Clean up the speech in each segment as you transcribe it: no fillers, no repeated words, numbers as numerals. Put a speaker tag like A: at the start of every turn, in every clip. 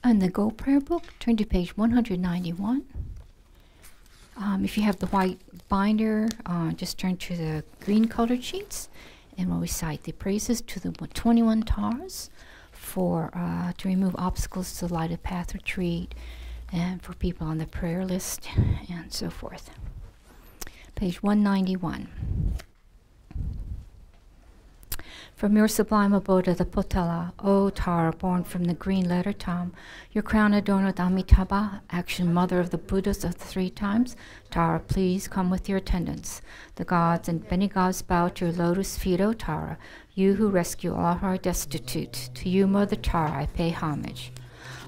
A: In the Gold Prayer Book, turn to page 191. If you have the white binder, just turn to the green colored sheets, and we'll recite the praises to the 21 Taras for to remove obstacles to the lighted path retreat, and for people on the prayer list, and so forth. Page 191. From your sublime abode of the Potala, O Tara, born from the green letter Tam, your crown adorned with Amitabha, action mother of the Buddhas of the 3 times, Tara, please come with your attendants. The gods and demigods bow to your lotus feet, O Tara, you who rescue all who are destitute. To you, Mother Tara, I pay homage.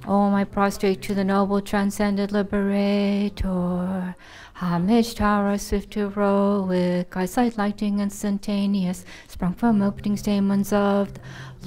A: O my prostrate to the noble transcendent liberator, homage Tara, swift heroic, eyesight lightning instantaneous, sprung from opening stamens of the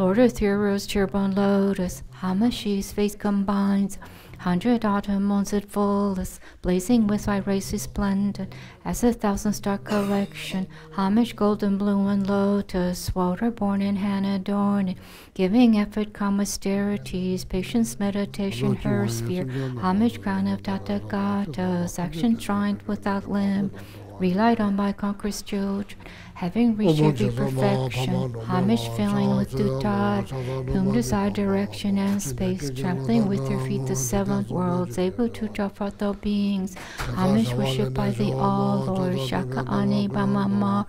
A: Lord of Heroes, cheerborn lotus, homage she's face combines, 100 autumn moons at fullest, blazing with white races splendid, as 1,000-star collection, homage golden bloom and lotus, water born in hand adorned, giving effort calm austerities, patience meditation her sphere, homage crown of Tathagatas, action triumph without limb, relied on by conquerors' children, having reached every perfection, homage filling with dutat, whom desire direction and space, trampling with their feet the 7 worlds, able to draw forth all beings, homage worshipped by the All-Lord, Shaka Ani Bamama,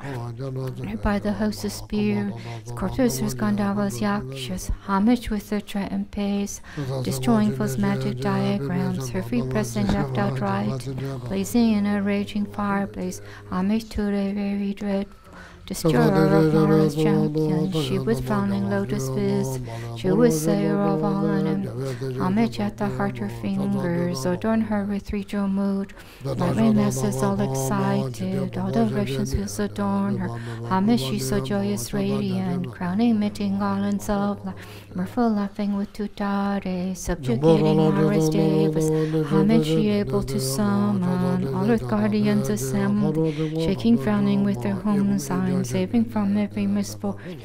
A: by the host of spears, courtiers, Gandharvas, Yakshas, homage with their triumphant pace, destroying foes' magic diagrams, her feet pressing left out right, blazing in a raging fireplace, homage to the very dreadful destroyer of Mara's champion, she with frowning lotus viz, she was sayer of all enemies, homage at the heart her fingers, adorn her with 3 jewel mood, Lamrim masses all excited, all directions feels adorn her, homage she so joyous radiant, crowning emitting garlands of light, mirthful laughing with tutare, subjugating Mara's devas, homage she able to summon, all earth guardians assembled, shaking frowning with their home signs, saving from every misfortune.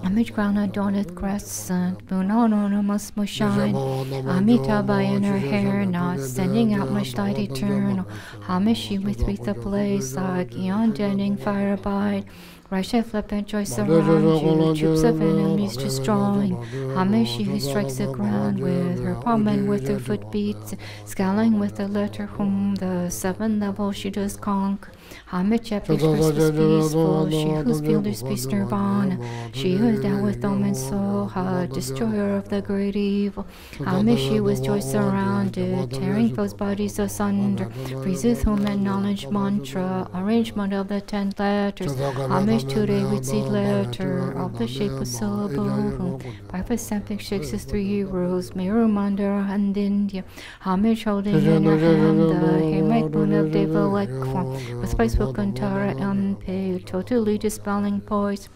A: Homage crown adorned crescent, moon on must shine, Amitabha in her hair knot, sending out much light eternal, homage she with wreath ablaze like eon deadening fire abide, rush and flip and joy surround you, troops of enemies destroying, homage she who strikes the ground with her palm and with her foot beats, scowling with the letter whom the 7 levels she does conquer, homage at peace versus peaceful, she whose fielders peace nirvana, she who is down with Om and Soha, destroyer of the great evil, homage she with joy surrounded, tearing foes' bodies asunder, freezeth whom and knowledge mantra, arrangement of the 10 letters, homage today with seed letter, of the shape of syllable, by Pacific shakes his 3 heroes, Meru, Mandara, and India, homage holding in her hand the hammock moon of Deva-like form, with spice book Antara unpaid, totally dispelling poison.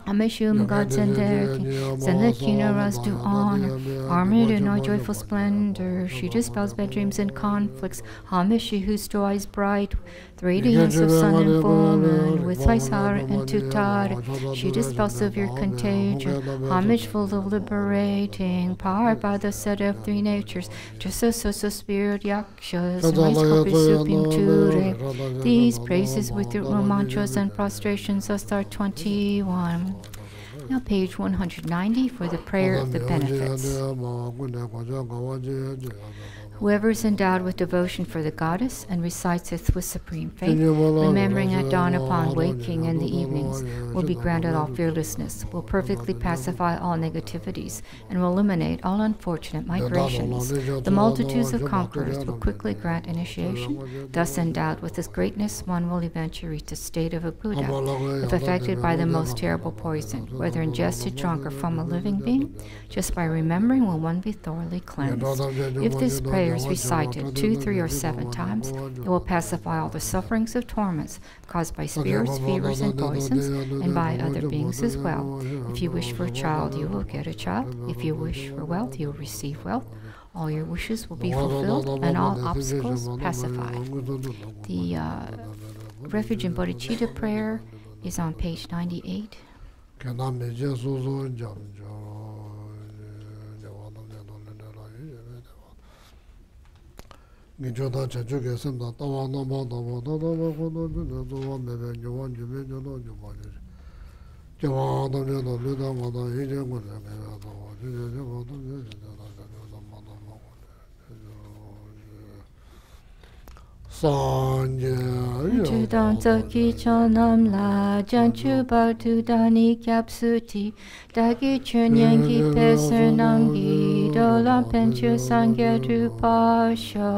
A: Ameshum gods and their king, send the Kinaras to honor, armored in our joyful splendor, she dispels bad dreams and conflicts, homage she whose joy is bright, the radiance of sun and full moon, with Vaisara and Tutar, she dispels severe contagion, homage full of liberating, powered by the set of 3 natures, just as so spirit yakshas, and my scorpius supreme ture, these praises with your mantras and prostrations of star 21. Now page 190 for the prayer of the benefits. Whoever is endowed with devotion for the goddess and reciteth with supreme faith, remembering at dawn upon waking and the evenings, will be granted all fearlessness, will perfectly pacify all negativities, and will eliminate all unfortunate migrations. The multitudes of conquerors will quickly grant initiation. Thus endowed with this greatness, one will eventually reach the state of a Buddha. If affected by the most terrible poison, whether ingested, drunk, or from a living being, just by remembering will one be thoroughly cleansed. If this prayer is recited 2, 3, or 7 times, it will pacify all the sufferings of torments caused by spirits, fevers, and poisons, and by other beings as well. If you wish for a child, you will get a child. If you wish for wealth, you will receive wealth. All your wishes will be fulfilled, and all obstacles pacified. The Refuge in Bodhicitta prayer is on page 98.
B: Nijoda Chachuke Simda Tawa Nama Tawa Tadama Kono Tawa Mebe Nyowan Jume Nyono Nyumani Jawa Tamye Tamye Tamata Hije Kone Kaya Tawa Jije Jawa Tamye Jije Tamye Tamata Sanje
A: Judan Zoki Chonam La Janchu Batu Dani Kyapsuti Dagi Chunyangi Pesernamgi Dola Penchu Sangya Drupasho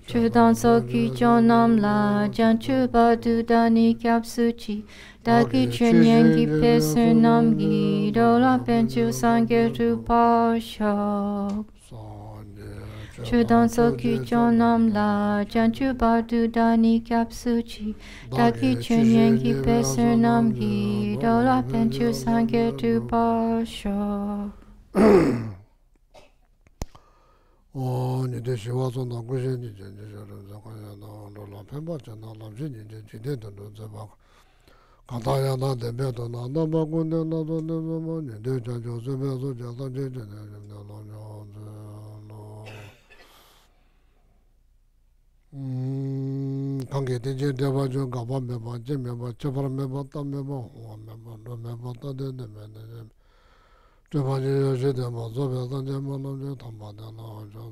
A: Judan Zoki Chonam La Janchu Batu Dani Kyapsuti Dagi Chunyangi Pesernamgi Dola Penchu Sangya Drupasho Chudan Soki Chonam La Janchu Badu Dani Kapsuchi Daki Chunyangi Pesernamgi Dola Penchu Sangye Tu Basho
B: Oh, Nide Shiva Zonda Gushe Nije Nisharan Zakaya Dola Pemba Chana Lamshi Nije Chide Tando Zebak Kataya Na Debe Dona Nama Kunde Na Dona Nama Nide Chancho Sebe So Jata Jeje Nene Kange Teje Deva Jo Gaba Meba Je Meba Chapara Meba Ta Meba Hoa Meba Do Meba Ta De De Mene Chapa Je Je Dema Zobe Ta Je Ma Nam Je Tamba De Na Jo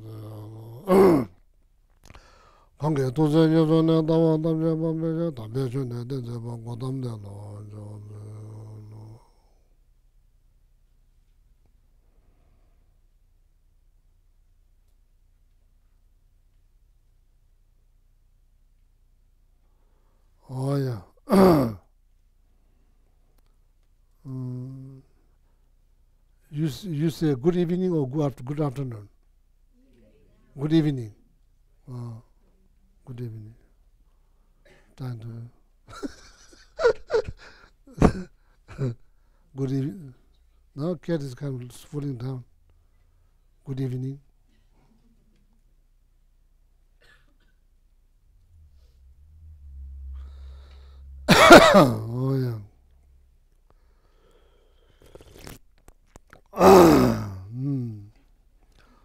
B: Kange Tu Se Je So Ne Tawa Tam Je Ma Me Je Ta Be Chu Ne De Se Ba Ko Tam De Na Jo Oh yeah. You say good evening or good afternoon? Good evening. Good evening. Time to good evening. No, cat is kind of falling down. Good evening. Oh yeah.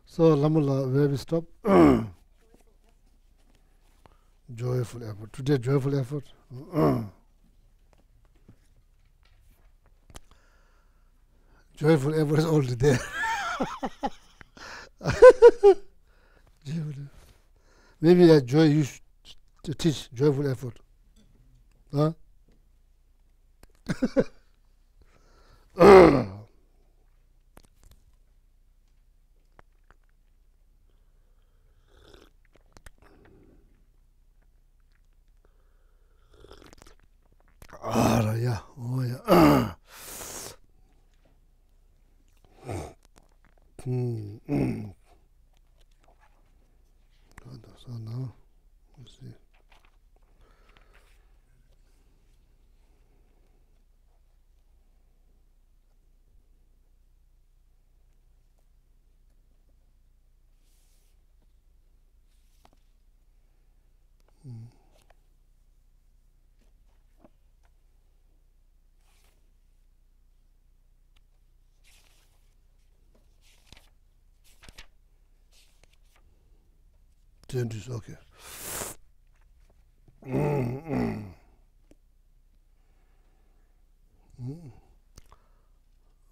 B: So Lamula, where we stop? Joyful effort. Today, joyful effort. Joyful effort is already there. Maybe that joy you should to teach joyful effort. Huh? Yeah. Oh yeah. So now, let's see. Changes, okay.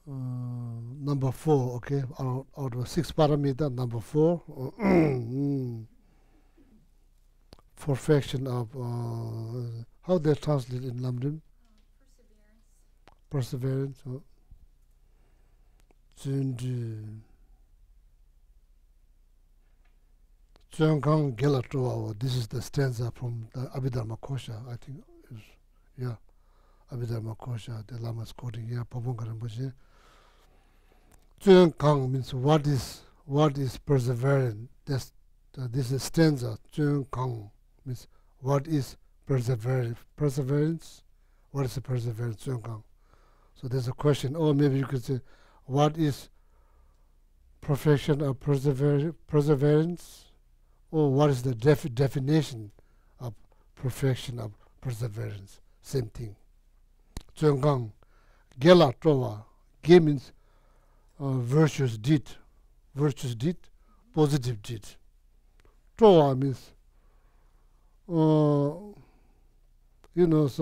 B: Number 4, okay, out of 6 parameter, number 4, perfection of, how they translate in Lamrim? Perseverance. Geshe Gelek, this is the stanza from the Abhidharma Kosha, I think. Yeah, Abhidharma Kosha, the Lama is quoting here, Pabonga Rinpoche. Geshe means what is perseverance. This is stanza. Geshe means what is perseverance. Perseverance. What is perseverance? Geshe. So there's a question. Or maybe you could say, what is perfection of perseverance? Or what is the definition of perfection of perseverance? Same thing. Geshe Gelek, Ge means virtuous deed. Virtuous deed positive deed. Towa means, so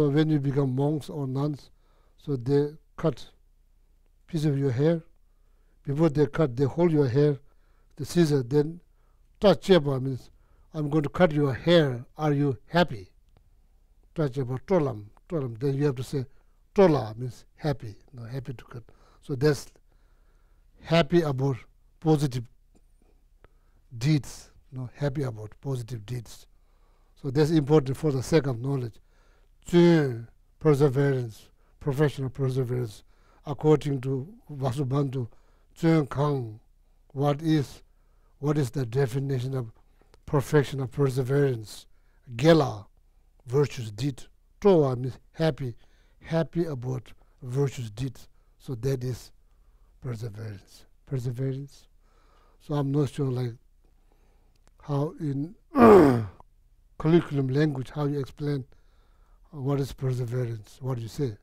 B: when you become monks or nuns, so they cut piece of your hair. Before they cut, they hold your hair, the scissor, then touch means, I'm going to cut your hair. Are you happy? Touch tolam. Then you have to say, tola means happy. Happy to cut. So that's happy about positive deeds. Happy about positive deeds. So that's important for the sake of knowledge. Perseverance, professional perseverance, according to Vasubandhu, Kang, what is the definition of perfection of perseverance? Gela, virtuous deed. Towa means happy about virtuous deeds. So that is perseverance. So I'm not sure how in curriculum language, how you explain what is perseverance. What do you say?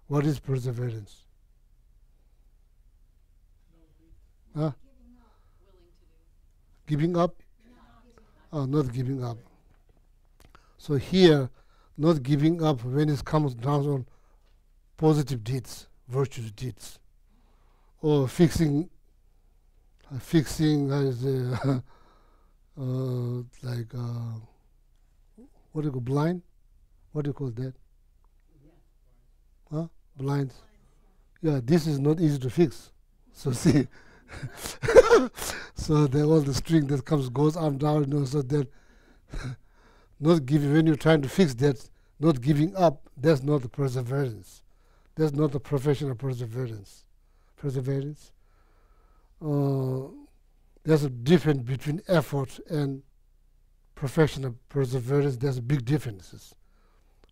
B: What is perseverance? Huh? Giving up? Oh, not giving up. So here, not giving up when it comes down on positive deeds, virtuous deeds, or fixing what do you call blind? What do you call that? Huh? Blind. Yeah, this is not easy to fix. So see, so all the string that goes up down. So that not giving when you're trying to fix that, not giving up. That's not the perseverance. That's not the professional perseverance. Perseverance. There's a difference between effort and professional perseverance. There's big differences.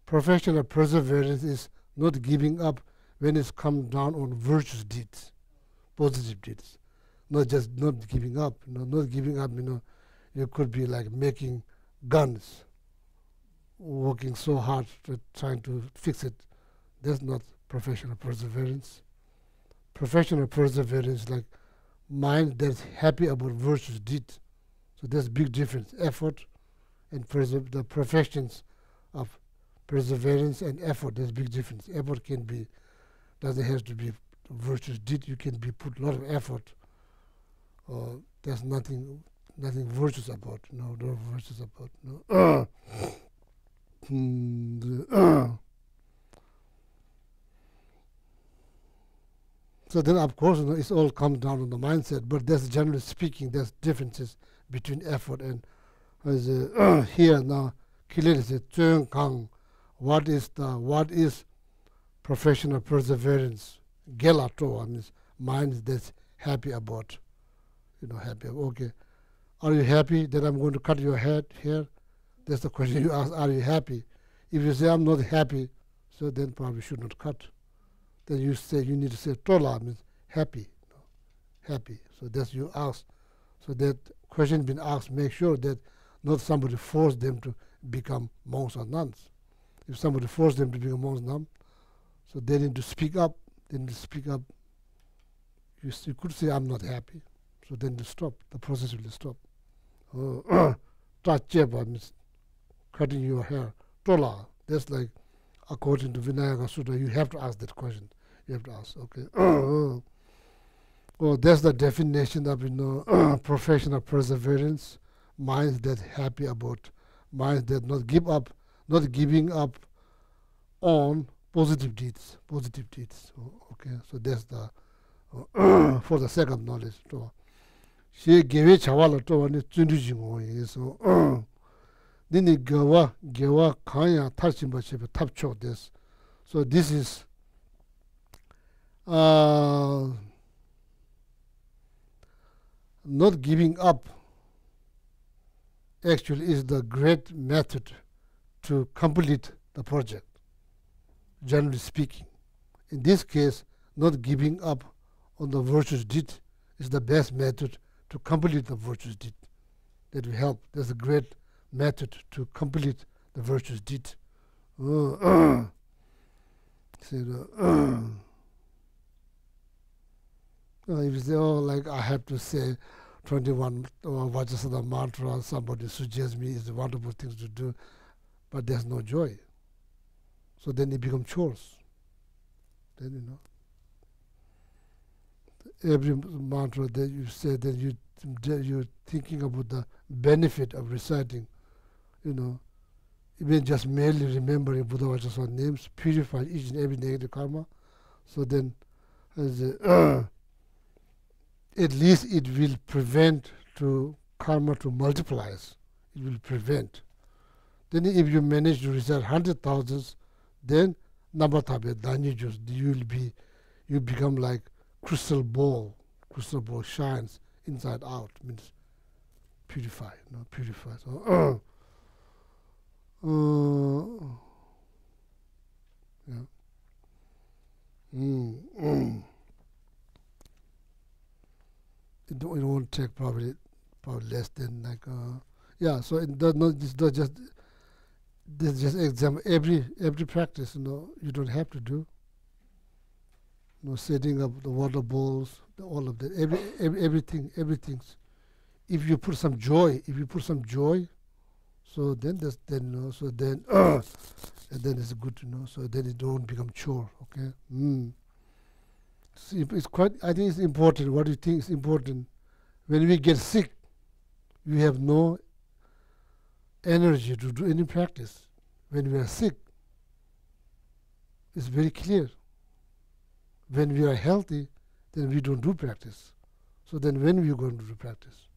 B: Professional perseverance is not giving up when it's come down on virtuous deeds, positive deeds. Not just not giving up. Not giving up. You could be like making guns, working so hard trying to fix it. That's not professional perseverance. Professional perseverance is like mind that's happy about virtuous deeds. So there's big difference. Effort and the professions of perseverance and effort, there's big difference. Effort doesn't have to be virtuous deed. You can put a lot of effort. There's nothing virtuous about. No virtuous about. No. So then, of course, it's all comes down on the mindset. But that's generally speaking, there's differences between effort and here now. Clearly said, what is professional perseverance? Gela Toa means mind that's happy about, happy. Okay, are you happy that I'm going to cut your head here? That's the question you ask. Are you happy? If you say I'm not happy, so then probably should not cut. Then you need to say Tola means happy, happy. So that's you ask. So that question been asked, make sure that not somebody force them to become monks or nuns. If somebody forced them to become monks or nuns, so they need to speak up. They need to speak up. You could say, I'm not happy. So then you stop. The process will stop. Tacheba means cutting your hair. Tola, that's like, according to Vinayaka Sutta, you have to ask that question. You have to ask, okay. That's the definition of professional perseverance. Minds that happy about, minds that not giving up on positive deeds. Okay, so that's the for the sake of knowledge. She gave it chawala to one tundu so then gawa kanya tarchimba chebe tapcho this. So this is not giving up actually is the great method to complete the project, generally speaking. In this case, not giving up on the virtuous deed is the best method to complete the virtuous deed. That will help. That's a great method to complete the virtuous deed. If you say, like I have to say, 21 Vajrasana mantra, somebody suggests me is a wonderful thing to do, but there's no joy. So then it becomes chores. Then, every mantra that you say, then you're thinking about the benefit of reciting, even just merely remembering Buddha Vajrasana names purify each and every negative karma. So then, at least it will prevent to karma to multiply. It will prevent. Then if you manage to recite 100,000, then Nabatabe, you become like crystal ball. Crystal ball shines inside out, means purify, purify. So, yeah. It won't take probably less than like yeah. So it does not. This just example. Every practice, you don't have to do. Setting up the water bowls, all of that. Everything. If you put some joy, so then so then and then it's good to know. So then it don't become chore. Okay. It's quite. I think it's important. What do you think is important? When we get sick, we have no energy to do any practice. When we are sick, it's very clear. When we are healthy, then we don't do practice. So then when we are going to do practice?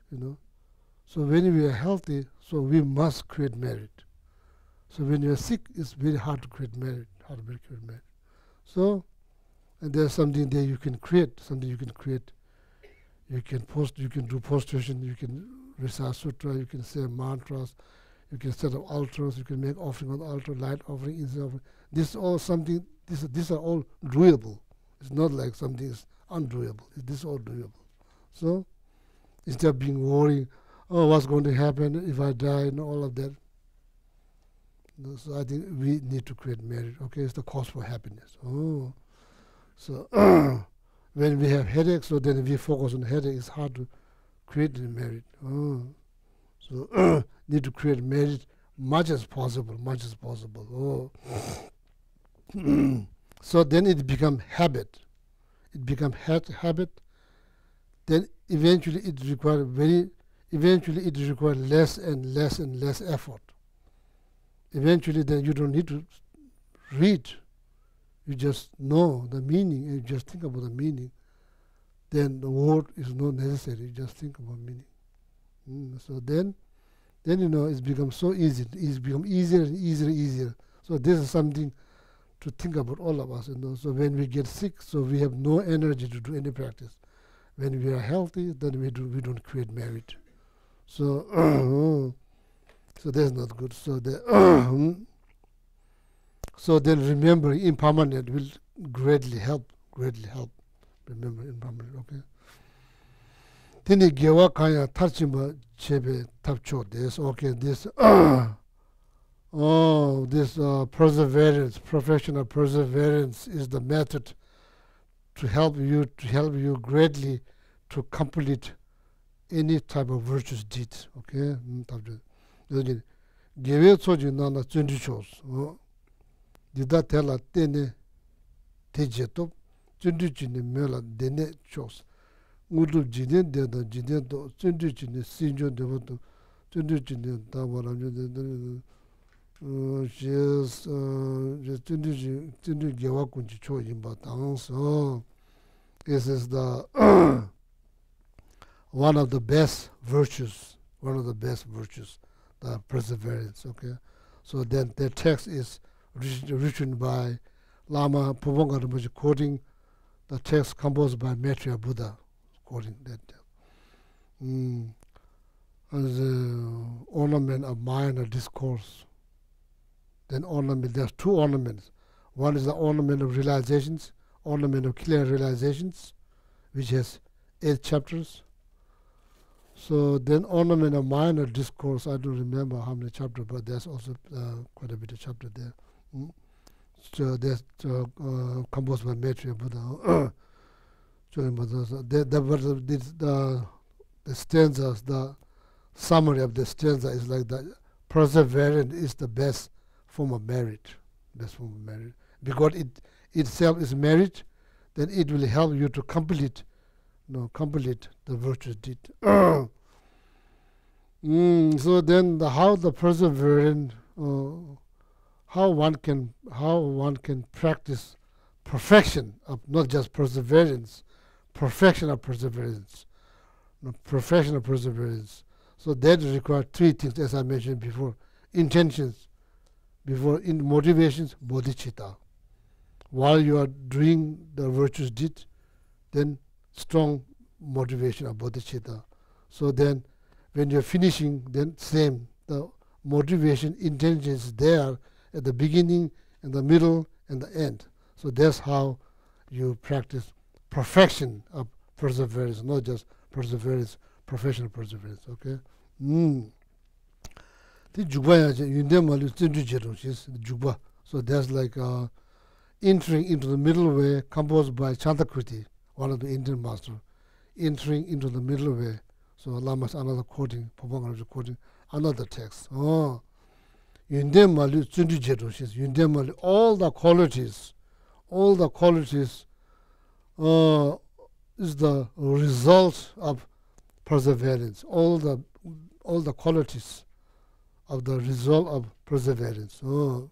B: So when we are healthy, so we must create merit. So when you are sick, it's very hard to create merit. So, and there's something there you can create. You can do prostration, you can recite sutra, you can say mantras, you can set up altars, you can make offering on the altar, light offering, incense offering. This is all something. These are all doable. It's not like something is undoable. This is all doable. So instead of being worried, what's going to happen if I die, and all of that. So I think we need to create merit. Okay, it's the cause for happiness. So when we have headaches, so then we focus on headache. It's hard to create the merit. So need to create merit much as possible. So then it becomes habit. Habit. Then eventually it requires less and less effort. Eventually then you don't need to read. You just know the meaning and you just think about the meaning. Then the word is not necessary. You just think about meaning. So then it's become so easy. It's become easier and easier. So this is something to think about, all of us. So when we get sick, so we have no energy to do any practice. When we are healthy, then we don't create merit. So so that's not good. So so then remembering impermanent will greatly help. Remember impermanent. Okay. Then gewa kaya tarchimba chebe tapcho this. Okay, this this perseverance, professional perseverance is the method to help you greatly to complete any type of virtuous deeds. Okay, gewe soji nana tsundi chos. Dida tela tene teje top tsundi chini mela dene chos. Ngudu jiden deda jiden to tsundi chini sinjo deva to tsundi chini tabara tsundi gewa kunchi cho yinba tangso. This is the one of the best virtues, the perseverance. Okay, so then the text is written by Lama Pubonga Rinpoche, quoting the text composed by Maitreya Buddha, quoting that. As an ornament of mind or discourse. Then ornament, there's two ornaments. One is the ornament of realizations, ornament of clear realizations, which has 8 chapters. So then ornament of mind or discourse, I don't remember how many chapters, but there's also quite a bit of chapter there. So that's composed by Maitreya Buddha. The the stanzas, the summary of the stanza is like that. Perseverance is the best form of merit. Best form of merit. Because it itself is merit, then it will help you to complete the virtuous deed. So then how the perseverance, how one can practice perfection of not just perseverance, perfection of perseverance. Perfection of perseverance. So that requires three things, as I mentioned before. Intentions, motivations, bodhicitta. While you are doing the virtuous deed, then strong motivation of bodhicitta. So then when you're finishing, then same. The motivation, intention is there at the beginning, and the middle, and the end. So that's how you practice perfection of perseverance, not just perseverance, professional perseverance. Okay. So that's like entering into the middle way, composed by Chantakriti, one of the Indian masters. Entering into the middle way. So Lama's another quoting, Papangaraj quoting another text. All the qualities is the result of perseverance. All the qualities of the result of perseverance. All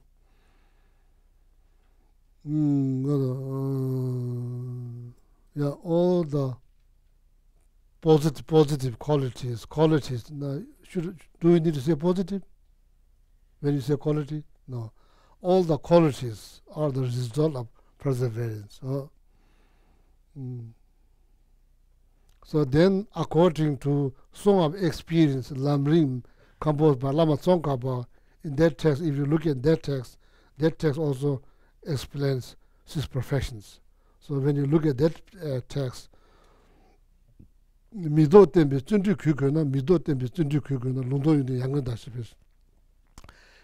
B: the positive qualities. Now, do we need to say positive when you say quality? No. All the qualities are the result of perseverance. So then, according to Song of Experience, Lamrim, composed by Lama Tsongkhapa, in that text, if you look at that text also explains 6 perfections. So when you look at that text,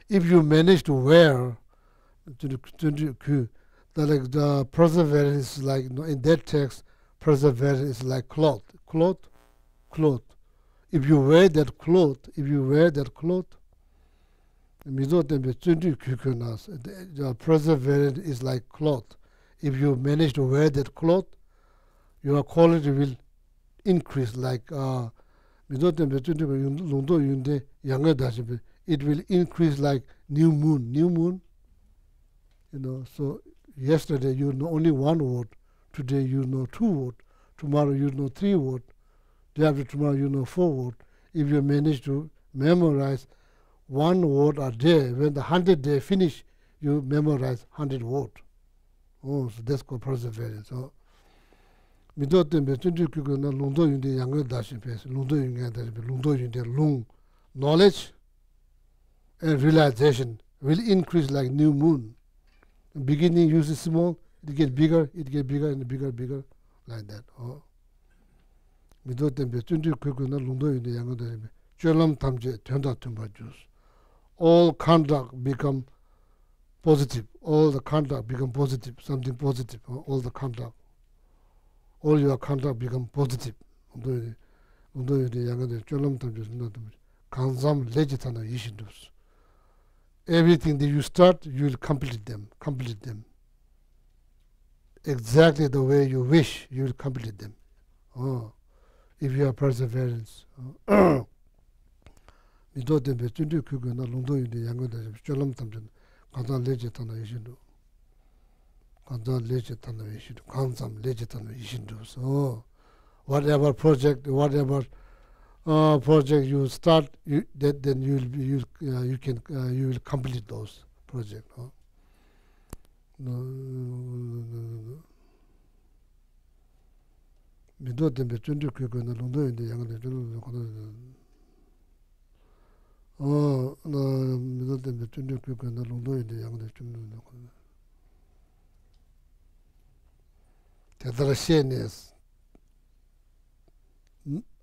B: if you manage to wear the perseverance, like in that text, perseverance is like cloth. If you wear that cloth, the perseverance is like cloth. If you manage to wear that cloth, your quality will increase like it will increase like new moon. So yesterday you know only 1 word, today you know 2 words, tomorrow you know 3 words, day after tomorrow you know 4 words. If you manage to memorize 1 word a day, when the 100th day finish, you memorize 100 words. So that's called perseverance. Knowledge and realization will increase like new moon. Beginning use is small, it gets bigger and bigger like that. All conduct become positive. Something positive. All the conduct. All your conduct become positive. Everything that you start, you will complete them. Exactly the way you wish, you will complete them. If you have perseverance. So whatever project you start, then you will complete those projects.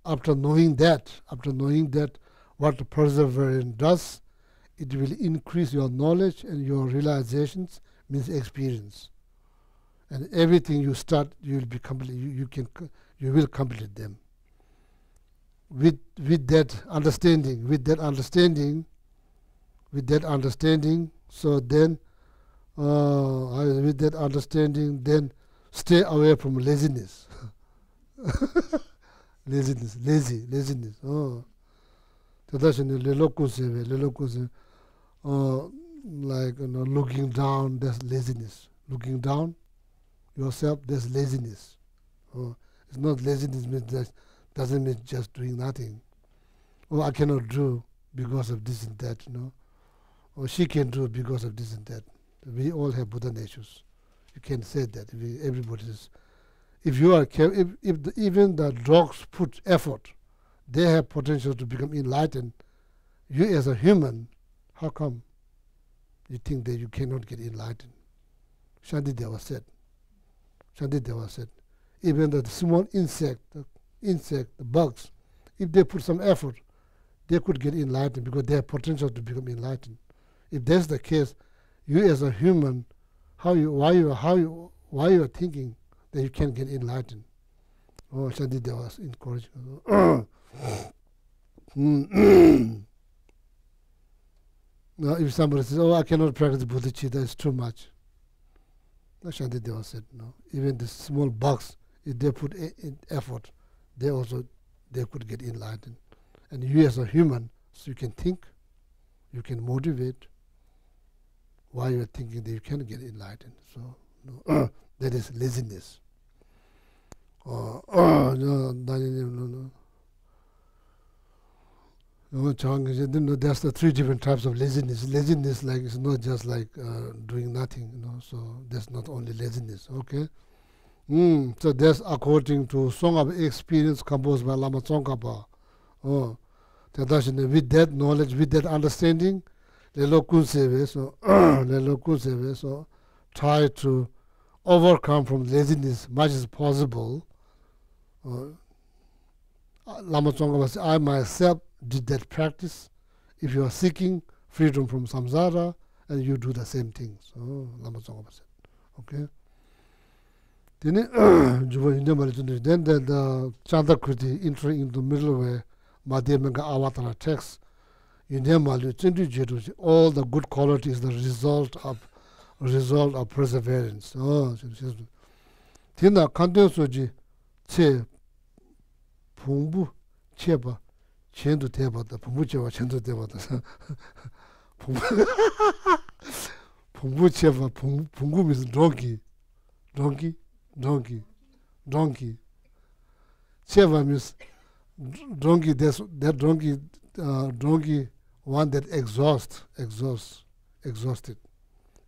B: After knowing that, what perseverance does, it will increase your knowledge and your realizations, means experience. And everything you start, you will be complete. You will complete them. with that understanding, so then with that understanding, then stay away from laziness. Laziness. Oh, like looking down, that's laziness. Looking down yourself, that's laziness. Oh, it's not laziness means that doesn't mean just doing nothing. Oh, I cannot do because of this and that, Or she can do because of this and that. We all have Buddha natures. You can say that. Everybody is. If you are even the dogs put effort, they have potential to become enlightened. You as a human, how come you think that you cannot get enlightened? Shantideva said. Even the small insect, the bugs, if they put some effort, they could get enlightened because they have potential to become enlightened. If that's the case, you as a human, why you are thinking that you can't get enlightened? Oh, Shantideva was encouraging. Now, if somebody says, "Oh, I cannot practice bodhicitta, it's too much," Shantideva said, "No. Even the small bugs, if they put in effort, they could get enlightened. And you as a human, so you can think, you can motivate. Why you are thinking that you can get enlightened? So that is laziness. There's the three different types of laziness. Laziness, like, it's not just like doing nothing, So that's not only laziness. Okay. So that's according to Song of Experience composed by Lama Tsongkhapa. With that knowledge, with that understanding, so try to overcome from laziness much as possible. Lama Tsongkhapa said, I myself did that practice. If you are seeking freedom from samsara, and you do the same thing. So Lama Tsongkhapa said, okay. Then the Chandakriti entering into middle way, Madhyamaka Avatara text, all the good qualities, the result of perseverance. Tina Kandio Soji Che Pumbu Cheba Chendu Tebata, Pumbu Cheba Chendu Tebata. Pumbu Cheba, Pungu means donkey. Cheva means donkey, that donkey, one that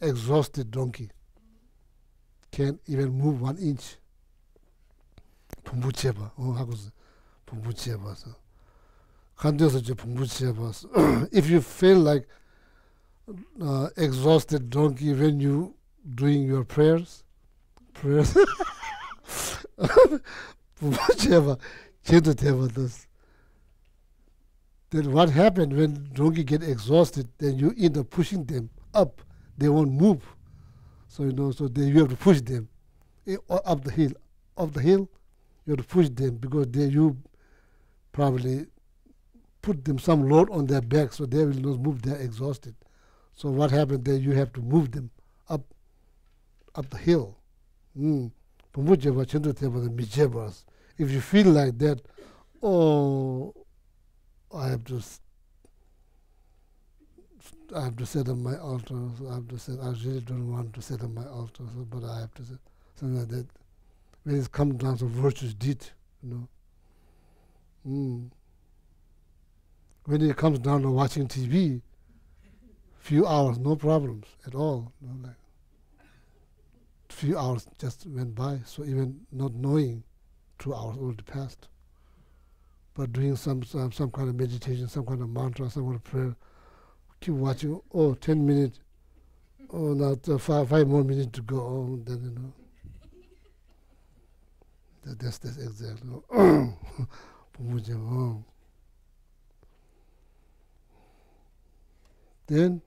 B: exhausted donkey. Can't even move 1 inch. Pumbu Cheba. Oh, how was Pumbu Cheba? If you feel like exhausted donkey when you doing your prayers, then what happened when donkey get exhausted? Then you end up pushing them up. They won't move. So you have to push them up the hill. Up the hill, you have to push them because you probably put them some load on their back, so they will not move. They're exhausted. So what happened? Then you have to move them up the hill. If you feel like that, I have to set up my altar. I really don't want to set up my altar, but I have to say something like that. When it comes down to virtuous deed, When it comes down to watching TV, few hours, no problems at all. Few hours just went by, so even not knowing, 2 hours already passed. But doing some kind of meditation, some kind of mantra, some kind of prayer, keep watching. 10 minutes. Now 5 more minutes to go. Then that's exactly. Then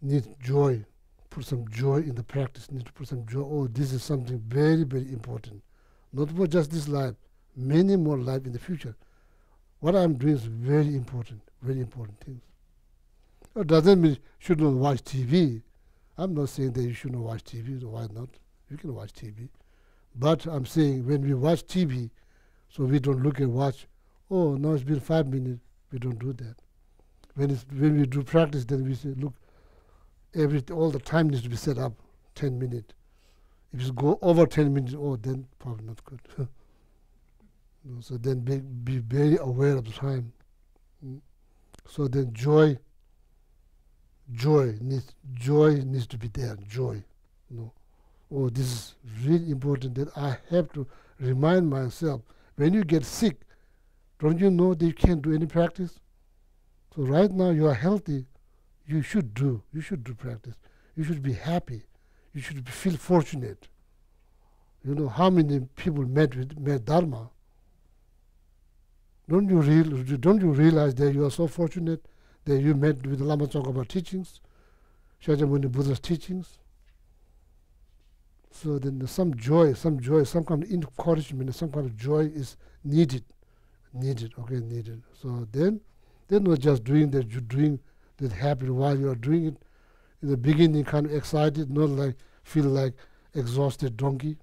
B: need joy. Put some joy in the practice. Need to put some joy. This is something very, very important. Not for just this life, many more life in the future. What I'm doing is very important things. It doesn't mean you shouldn't watch TV. I'm not saying that you shouldn't watch TV, so why not? You can watch TV. But I'm saying when we watch TV, so we don't look and watch, oh, now it's been 5 minutes. We don't do that. When we do practice, then we say, look, all the time needs to be set up, 10 minutes. If you go over 10 minutes, oh, then probably not good. So then be very aware of the time. So then joy needs to be there. Joy, Oh, this is really important that I have to remind myself. When you get sick, don't you know that you can't do any practice? So right now you are healthy. You should do practice. You should be happy. You should feel fortunate. How many people met Dharma? Don't you realize that you are so fortunate that you met with the Lama Tsongkhapa teachings, Shakyamuni Buddha's teachings? So then some joy, some kind of encouragement, some kind of joy is needed. So then not just doing that, you're doing that happy while you are doing it. In the beginning, kind of excited, not like feel like exhausted donkey,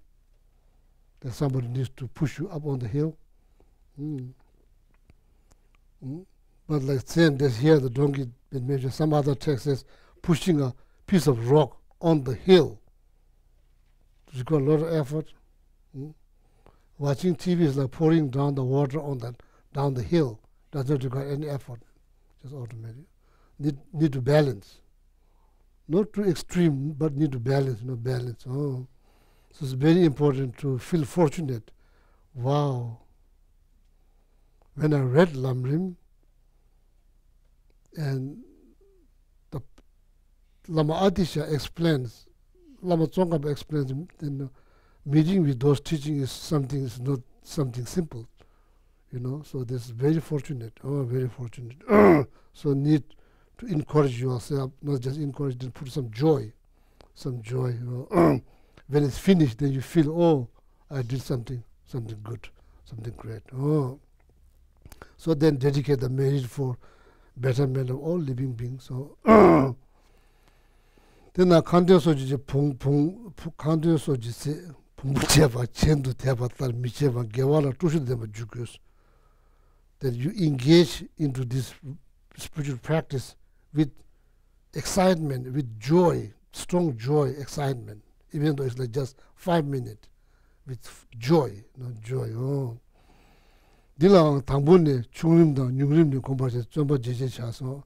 B: that somebody needs to push you up on the hill. But like saying that here, the donkey, it mentions some other text says, pushing a piece of rock on the hill. It's got a lot of effort. Watching TV is like pouring down the water down the hill. Doesn't require any effort, just automatic. Need to balance. Not too extreme, but need to balance, balance. Oh. So it's very important to feel fortunate. Wow. When I read Lamrim, and the Lama Atisha explains, Lama Tsongkhapa explains, meeting with those teachings is not something simple, So this is very fortunate. Oh, very fortunate. So need to encourage yourself, not just encourage, then put some joy. When it's finished, then you feel, oh, I did something good, something great. Oh. So then dedicate the merit for betterment of all living beings. So then I can't do so just say that you engage into this spiritual practice with excitement, with joy, strong joy, excitement, even though it's like just 5 minutes, with joy, joy. Oh. Dilang tangbunne chungrimda nyungrimni kompase chomba jeje chaso.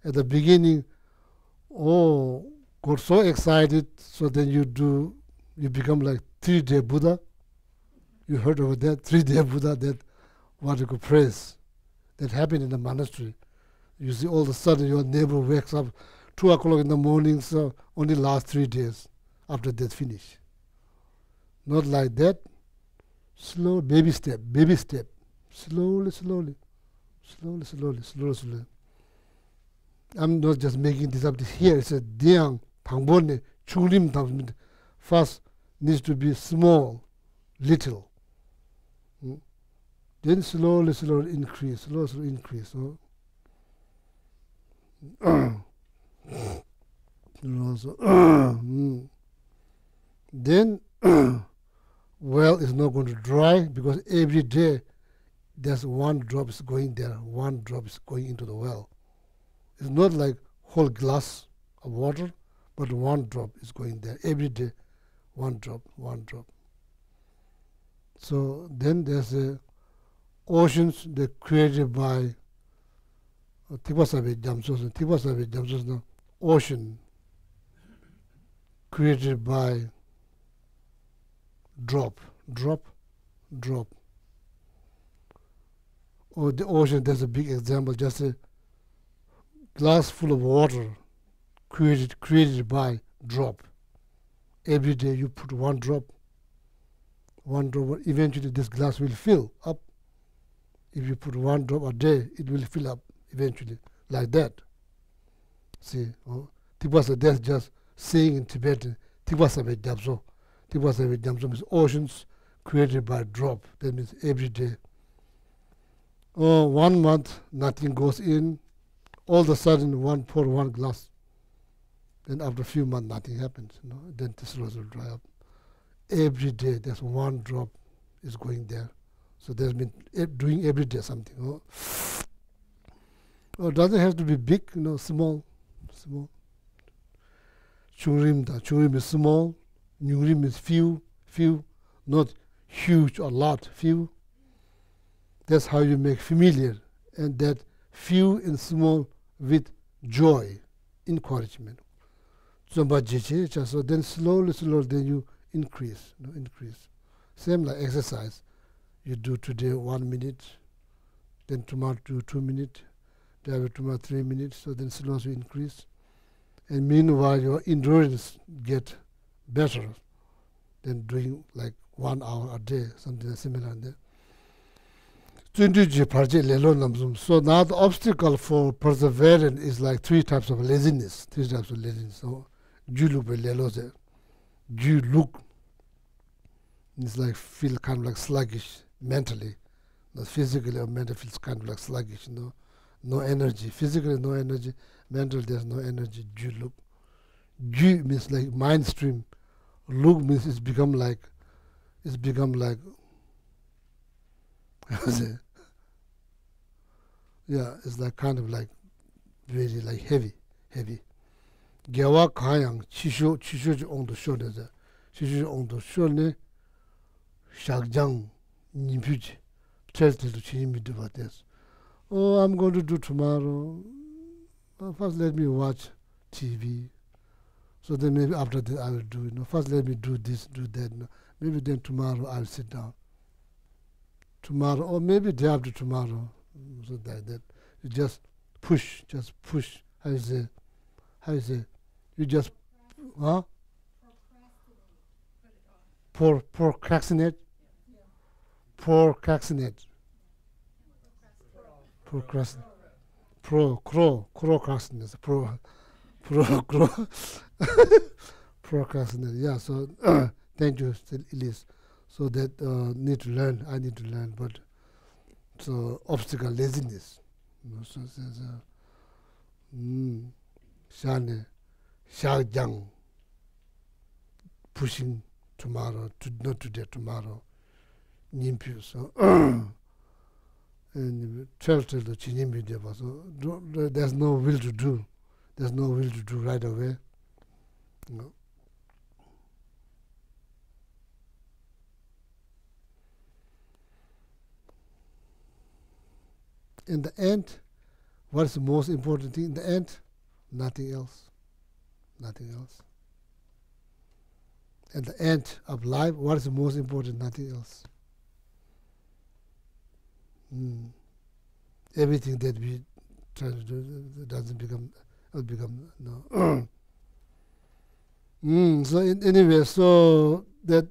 B: At the beginning, oh, got so excited, so then you become like 3-day Buddha. You heard of that 3-day Buddha, that what you could praise. That happened in the monastery. You see, all of a sudden your neighbor wakes up 2 o'clock in the morning, so only last 3 days after that finish. Not like that. Slow, baby step. Slowly. I'm not just making this up. Here it's a diang, tangbone, chungrim tam. First needs to be small, little. Then slowly increase, increase. Then well is not going to dry, because every day there's one drop is going there, one drop is going into the well. It's not like whole glass of water, but one drop is going there every day, one drop. So then there's oceans that created by ocean created by drop. Or the ocean, there's a big example, just a glass full of water created by drop. Every day you put one drop, eventually this glass will fill up. If you put one drop a day, it will fill up eventually, like that. See, Tipasa, that's just saying in Tibetan, Tipasa ve Japso. Tipasa ve Japso means oceans created by drop. That means every day Oh, 1 month, nothing goes in. All of a sudden, pour one glass. Then after a few months, nothing happens. Then the sluice will dry up. Every day, there's one drop is going there. So there's been doing every day something. It doesn't have to be big, small. Chungrim is small. Nyungrim is few, not huge or lot, few. That's how you make familiar. And that few and small with joy, encouragement. So then slowly, then you increase. Same like exercise. You do today 1 minute, then tomorrow do 2 minutes, then tomorrow 3 minutes, so then slowly increase. And meanwhile, your endurance get better than doing like 1 hour a day, something similar. So now the obstacle for perseverance is like 3 types of laziness. So you look, it's like feel kind of like sluggish mentally, not physically or mentally feels kind of like sluggish. No energy. Physically no energy. Mentally there's no energy. You look. You means like mind stream. Look means it's become like yeah, it's like kind of like really like heavy. Gyawa kayang chisho on the shoulder. Chisho on the shoulder. Shagjang nimpuji. Tells to chimi do about this. Oh, I'm going to do tomorrow. First let me watch TV. So then maybe after that I will do it. First let me do this, do that. Maybe then tomorrow I'll sit down. Tomorrow, or maybe day after tomorrow. So that you just push. How you say? You just, procrastinate. Procrastinate. Procrastinate. Yeah, so thank you, Elise. So that I need to learn, but so obstacle laziness. So says shane, shagjang, pushing tomorrow, not today, tomorrow. Nimpu, so and tell the chinimbi deva. So there's no will to do. There's no will to do right away. In the end, what's the most important thing? In the end, nothing else. At the end of life, what is the most important? Nothing else. Everything that we try to do doesn't become no. So anyway, so that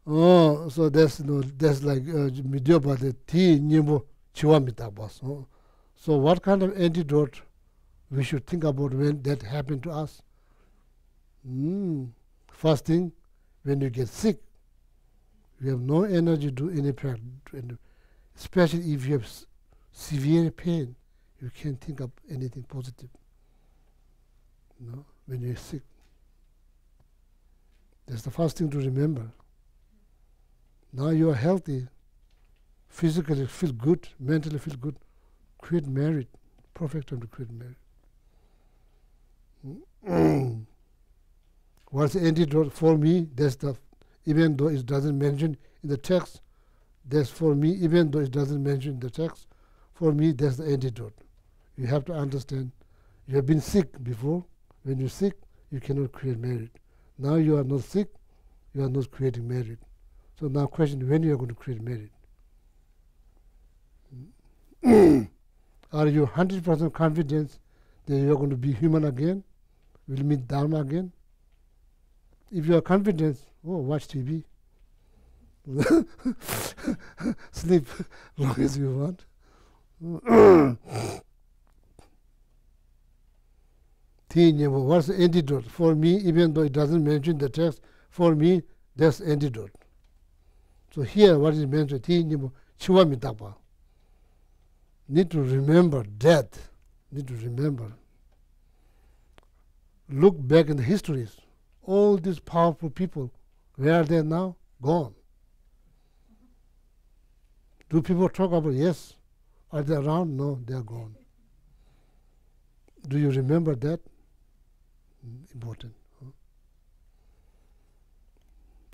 B: so that's like midyopa the ti nyimbo chiwamita bas. So what kind of antidote we should think about when that happened to us? First thing, when you get sick, you have no energy to do any practice, especially if you have severe pain. You can't think of anything positive. When you're sick, that's the first thing to remember. Now you are healthy, physically feel good, mentally feel good. Quit married, perfect time to quit married. What's the antidote for me? That's the, even though it doesn't mention in the text, that's for me, even though it doesn't mention in the text, for me that's the antidote. You have to understand, you have been sick before. When you're sick, you cannot create merit. Now you are not sick, you are not creating merit. So now question, when you are going to create merit? Are you 100% confident that you are going to be human again? Will meet Dharma again? If you are confident, watch TV. Sleep long as you want. What's the antidote? For me, even though it doesn't mention the text, for me, that's antidote. So here, what is mentioned? chiwa mitapa. Need to remember death. Need to remember. Look back in the histories. All these powerful people, where are they now? Gone. Do people talk about, yes? Are they around? No, they are gone. Do you remember that? Important.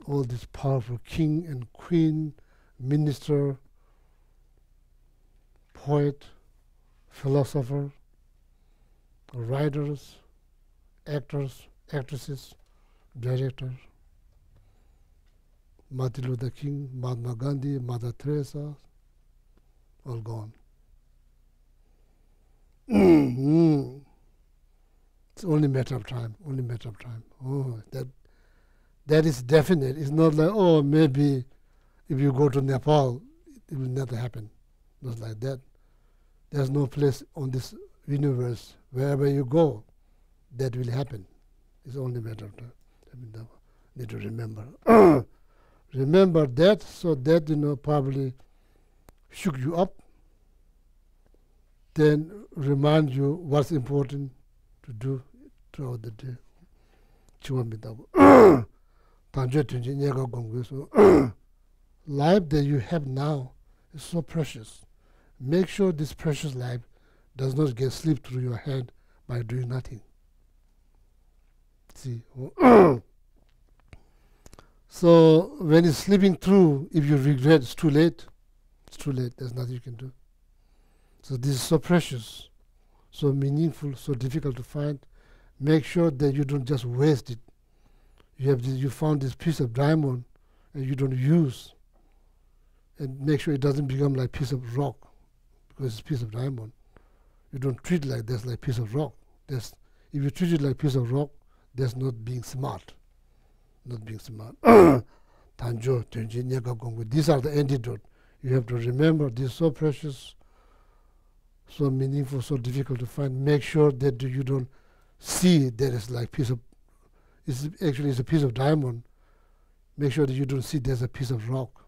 B: All this powerful king and queen, minister, poet, philosopher, writers, actors, actresses, directors, Martin Luther King, Mahatma Gandhi, Mother Teresa, all gone. It's only a matter of time, only a matter of time. Oh, that is definite. It's not like, oh, maybe if you go to Nepal, it will never happen. Not like that. There's no place on this universe, wherever you go, that will happen. It's only a matter of time. Need to remember. Remember that, so that, probably shook you up, then remind you what's important to do throughout the day. Life that you have now is so precious. Make sure this precious life does not get slipped through your hand by doing nothing. See? So when it's slipping through, if you regret, it's too late. It's too late. There's nothing you can do. So this is so precious, so meaningful, so difficult to find. Make sure that you don't just waste it. You found this piece of diamond and you don't use. And make sure it doesn't become like piece of rock, because it's a piece of diamond. You don't treat it like that's like piece of rock. If you treat it like piece of rock, that's not being smart. Not being smart. These are the antidote. You have to remember this is so precious, so meaningful, so difficult to find. Make sure that you don't see that it's like piece of, it's a piece of diamond. Make sure that you don't see there's a piece of rock.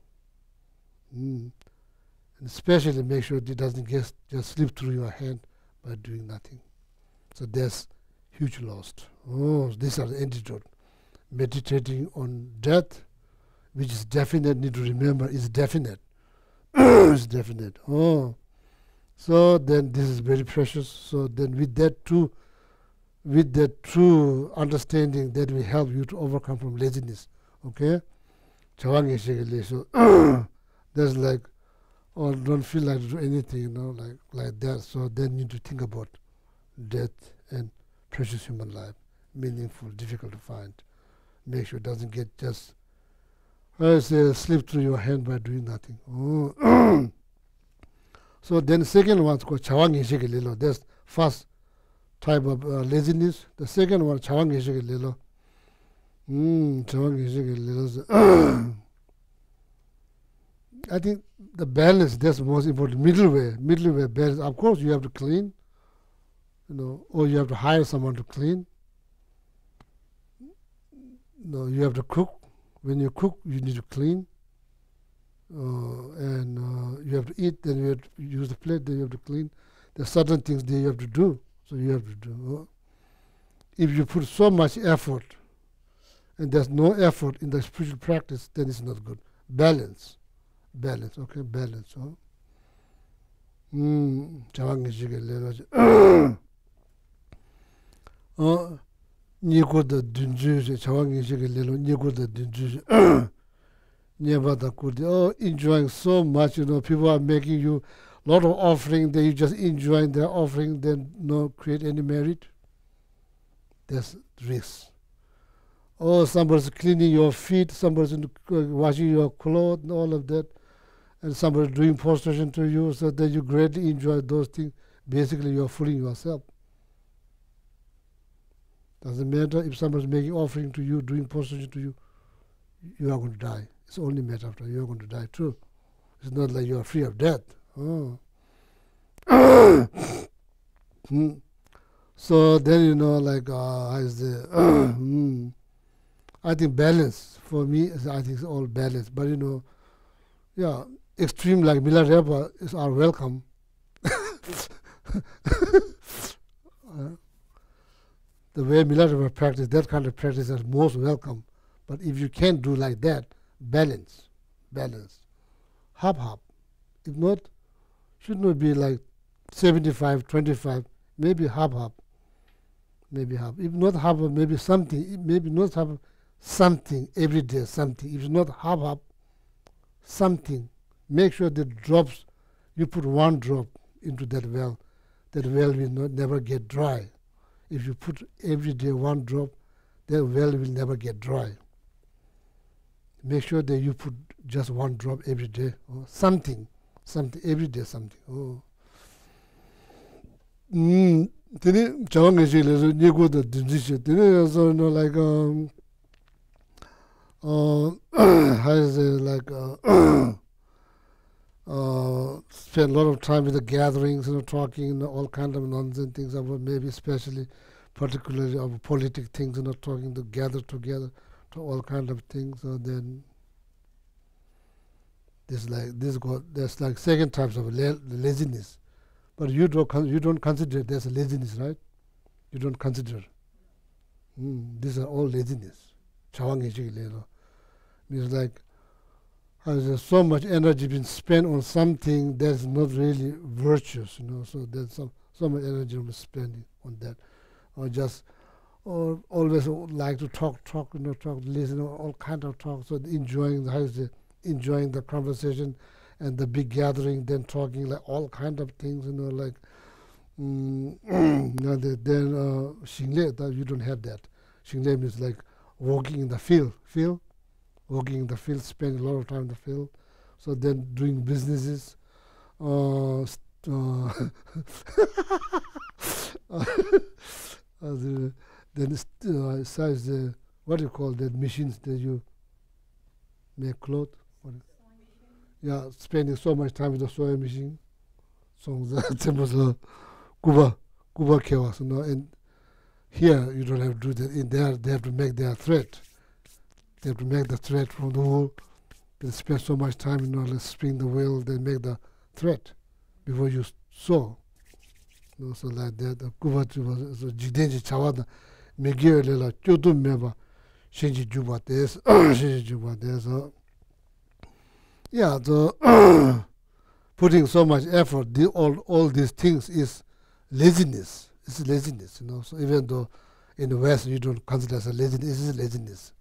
B: And especially make sure it doesn't just slip through your hand by doing nothing. So that's huge loss. Oh, these are the antidote. Meditating on death, which is definite, need to remember, is definite. It's definite. Oh. So then this is very precious. So then with that true understanding, that will help you to overcome from laziness. Okay? So there's like, or don't feel like to do anything, like that. So then you need to think about death and precious human life. Meaningful, difficult to find. Make sure it doesn't get just slip through your hand by doing nothing. Oh. So then the second one is called Chawangi Shigililo. That's first type of laziness. The second one, Chawangi Shigililo. Chawangi Shigililo. I think the balance, that's the most important. Middle way balance. Of course you have to clean, or you have to hire someone to clean. No, you have to cook. When you cook, you need to clean. And you have to eat, then you have to use the plate, then you have to clean. There's certain things that you have to do, so you have to do. If you put so much effort, and there's no effort in the spiritual practice, then it's not good. Balance, okay, balance. Nikoda dunju chawangi shige lelo nikoda dunju nyebada kudi enjoying so much, people are making you a lot of offering, then you just enjoying their offering, then no create any merit. That's risk. Somebody's cleaning your feet, somebody's washing your clothes, and all of that, and somebody doing prostration to you, so that you greatly enjoy those things. Basically, you're fooling yourself. Doesn't matter if somebody's making offering to you, doing prostration to you, you are going to die. It's only a matter of time. You are going to die too. It's not like you are free of death. So then, I think balance, for me, I think it's all balance. But, extreme like Milarepa are welcome. The way Milarepa practice, that kind of practice is most welcome. But if you can't do like that, balance. Half. If not, should not be like 75-25, maybe half. If not half, maybe something. Maybe not half, something every day. Something. If not half, something. Make sure the drops. You put one drop into that well will never get dry. If you put every day one drop, that well will never get dry. Make sure that you put just one drop every day, or something every day, something. Oh. Tene chawang eji le ni go the decision. Tene so like how is it like spend a lot of time with the gatherings, talking, all kind of nonsense things about maybe especially particularly of politic things, talking to gather together to all kind of things. So then there's like second types of laziness, but you don't consider there's a laziness, right? You don't consider. These are all laziness. Means like there's so much energy being spent on something that's not really virtuous, So there's so much energy spending on that, or always like to talk, listen, all kind of talk. So enjoying the conversation and the big gathering, then talking like all kind of things, like. Then Xingle, that you don't have that. Xingle means like walking in the field. Working in the field, spend a lot of time in the field. So then doing businesses, then size the, what do you call that machines that you make clothes? Yeah, spending so much time with the sewing machine. So that Kuba chaos, and here you don't have to do that. In there, they have to make their thread. They have to make the thread from the wool. They spend so much time, let's spin the wheel, then make the thread before you sew. So like that, Kuba was Jidenji Chawada, Megir Lela, Chotu Meba, Shinji Juba des, Shinji Juba des. Yeah, the putting so much effort, all these things is laziness. It's laziness, So even though in the West you don't consider it as a laziness, it's laziness.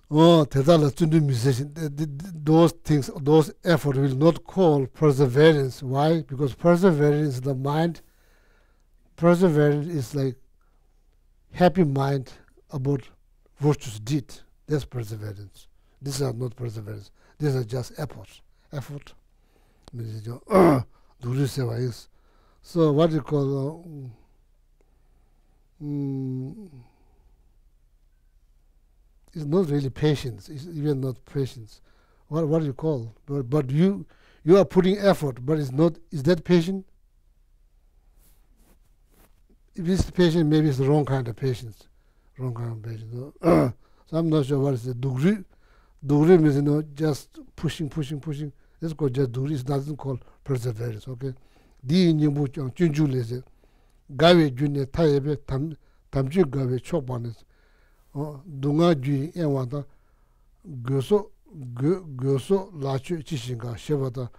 B: Musician. Those things, those efforts will not call perseverance. Why? Because perseverance is the mind. Perseverance is like happy mind about virtuous deed. That's perseverance. These are not perseverance. These are just efforts. So what you call it's not really patience. It's even not patience. What do you call? But you are putting effort, but it's not. Is that patience? If it's patience, maybe it's the wrong kind of patience. So I'm not sure what is the dugri. Dugri means just pushing. Let's go just dugri. It doesn't call perseverance. Okay. Di nyimbu chang chunju leze. Gawe junne tayebe tamju gawe chokbanes. Dunga ju enwata goso lachu chishinga shebata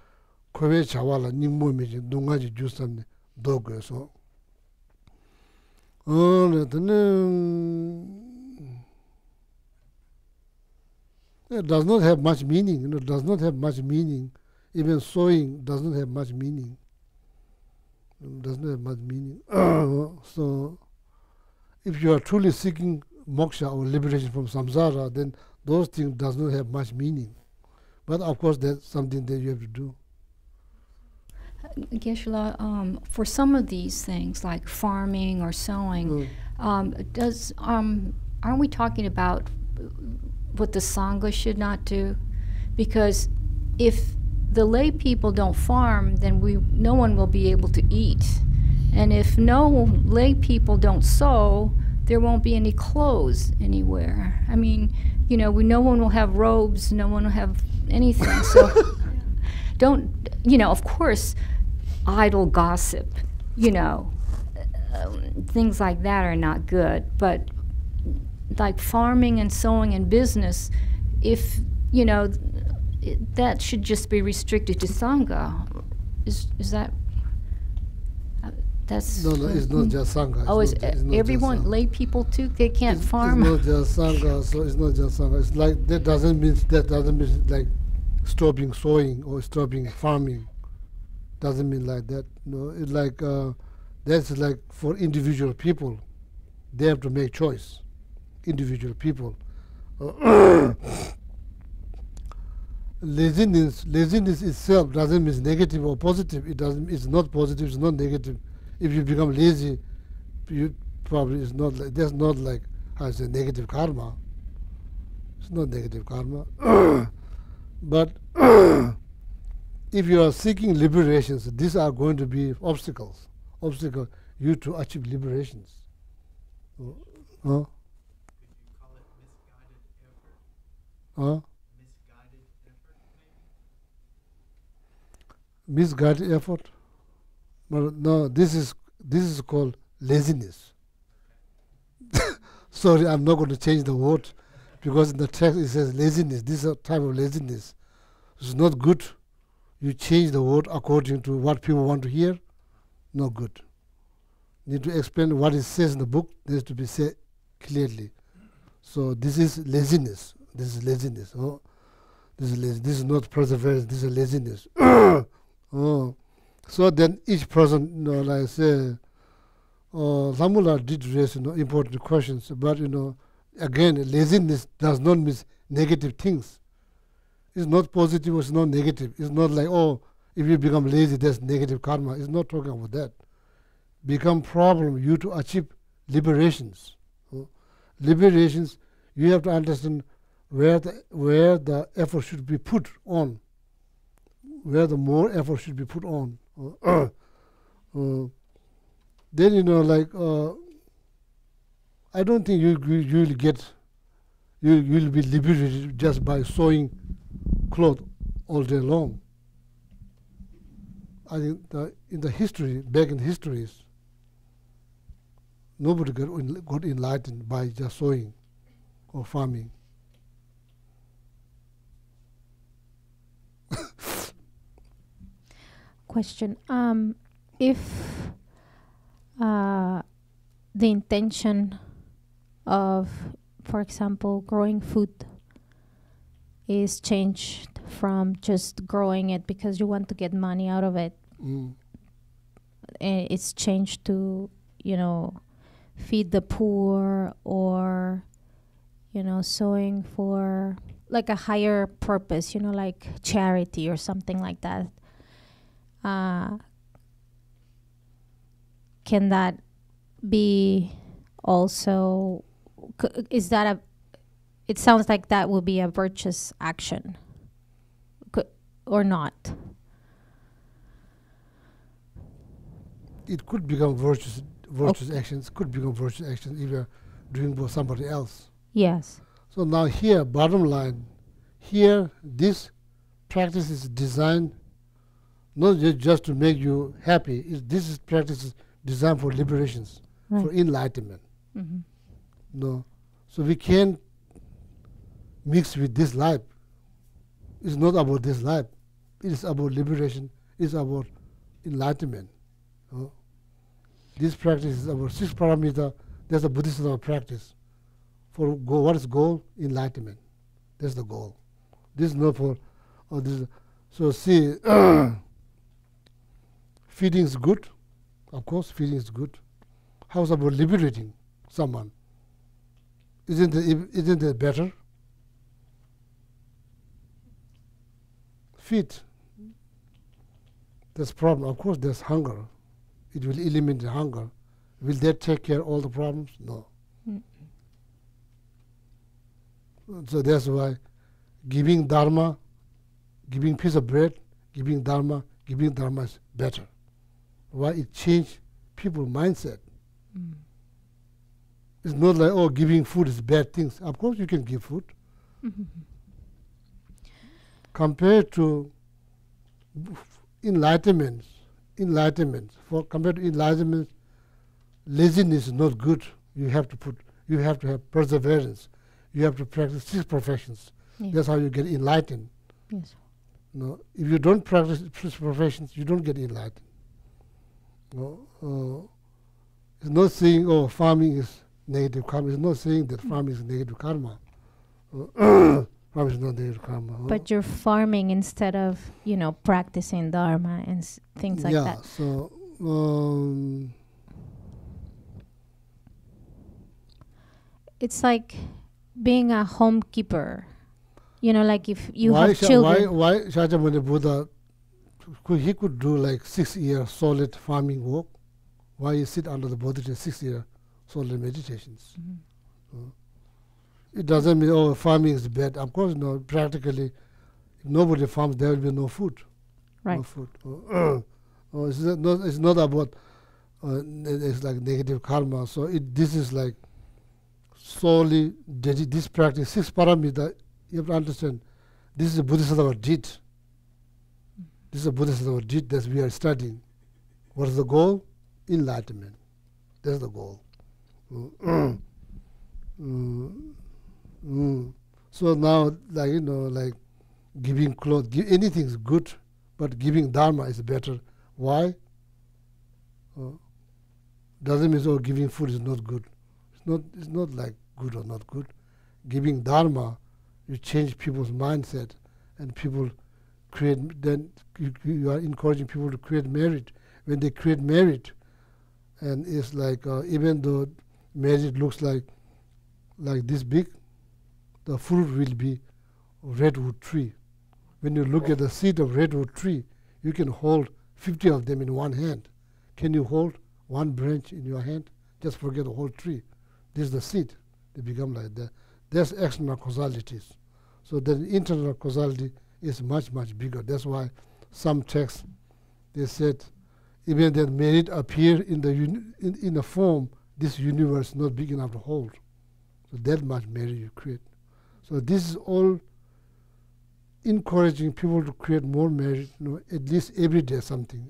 B: kowe chawala nyingmo meji dunga ji jusamne do goso. It does not have much meaning. It does not have much meaning. Even sewing does not have much meaning. It does not have much meaning. So, if you are truly seeking moksha or liberation from samsara, then those things does not have much meaning. But of course, that's something that you have to do.
A: Geshe, for some of these things, like farming or sewing, aren't we talking about what the Sangha should not do? Because if the lay people don't farm, then no one will be able to eat. And if no lay people don't sew, there won't be any clothes anywhere. I mean, no one will have robes, no one will have anything. So don't, of course, idle gossip, things like that are not good. But like farming and sowing and business, if, that should just be restricted to Sangha. Is that... That's
B: no, it's not just Sangha.
A: Oh,
B: it's not
A: everyone,
B: just
A: lay people too? They can't farm?
B: It's not just Sangha, so it's not just Sangha. It's like, that doesn't mean like stopping sowing or stopping farming. Doesn't mean like that. No, it's like, that's like for individual people. They have to make choice. Individual people. Laziness itself doesn't mean negative or positive. It's not positive, it's not negative. If you become lazy, you probably it's not like, that's not like how I say negative karma. It's not negative karma. But if you are seeking liberations, these are going to be obstacles you to achieve liberations.
C: Could you call it misguided effort?
B: Misguided effort? But no, this is called laziness. Sorry, I'm not going to change the word because in the text it says laziness. This is a type of laziness. It's not good. You change the word according to what people want to hear. Not good. Need to explain what it says in the book. Needs to be said clearly. So this is laziness. This is laziness. Oh, this is not perseverance. This is laziness. Oh. So then each person, like I say, Lamula did raise important questions, but again, laziness does not mean negative things. It's not positive, it's not negative. It's not like, oh, if you become lazy, that's negative karma. It's not talking about that. Become problem you to achieve liberations. Liberations, you have to understand where the effort should be put on, where the more effort should be put on. Then like I don't think you'll be liberated just by sewing clothes all day long. I think in the history, back in histories, nobody got enlightened by just sewing or farming.
D: Question. If the intention of, for example, growing food is changed from just growing it because you want to get money out of it, it's changed to, feed the poor or, sowing for like a higher purpose, like charity or something like that. Can that be also, is that it sounds like that will be a virtuous action, or not?
B: It could become virtuous actions, could become virtuous actions if you're doing for somebody else.
D: Yes.
B: So now here, bottom line, here this practice is designed not just to make you happy. This practice is designed for liberations, right, for enlightenment.
D: Mm-hmm.
B: No, so we can't mix with this life. It's not about this life. It is about liberation. It's about enlightenment. This practice is about 6 parameters. That's a Buddhist practice. For goal, what is goal? Enlightenment. That's the goal. This is not for this. So see. Feeding is good, of course. Feeding is good. How's about liberating someone? Isn't it better? Feed. There's problem. Of course, there's hunger. It will eliminate the hunger. Will that take care of all the problems? No. So that's why giving dharma, giving piece of bread, giving dharma is better. Why? It changed people's mindset. It's not like, oh, giving food is bad things. Of course you can give food. Compared to enlightenment, compared to enlightenment, laziness is not good. You have to have perseverance. You have to practice 6 perfections.
D: Yes.
B: That's how you get enlightened.
D: Yes.
B: No, if you don't practice 6 perfections, you don't get enlightened. No, it's not saying, oh, farming is negative karma. It's not saying that farming is negative karma. Farming is not negative karma.
D: But you're farming instead of, practicing dharma and things like that.
B: So
D: It's like being a homekeeper. Like if you have children.
B: Why Shakyamuni Buddha, he could do like 6 years solid farming work? Why he sit under the Bodhisattva 6 years solid meditations? It doesn't mean, oh, farming is bad. Of course, no. Practically, if nobody farms, there will be no food.
D: Right.
B: No food. It's not about, it's like negative karma. So this is like solely, this practice, 6 paramita, you have to understand, this is a Bodhisattva did. This is a Bodhisattva did that we are studying. What is the goal? Enlightenment. That's the goal. So now, like giving clothes, anything is good, but giving dharma is better. Why? Doesn't mean, oh, giving food is not good. It's not like good or not good. Giving dharma, you change people's mindset, and people create. Then you are encouraging people to create merit. When they create merit, and it's like even though merit looks like this big, the fruit will be redwood tree. When you look at the seed of redwood tree, you can hold 50 of them in one hand. Can you hold one branch in your hand? Just forget the whole tree. This is the seed. They become like that. There's external causalities. So the internal causality is much, much bigger. That's why some texts, they said, even that merit appear in a form, this universe is not big enough to hold. So that much merit you create. So this is all encouraging people to create more merit, at least every day something.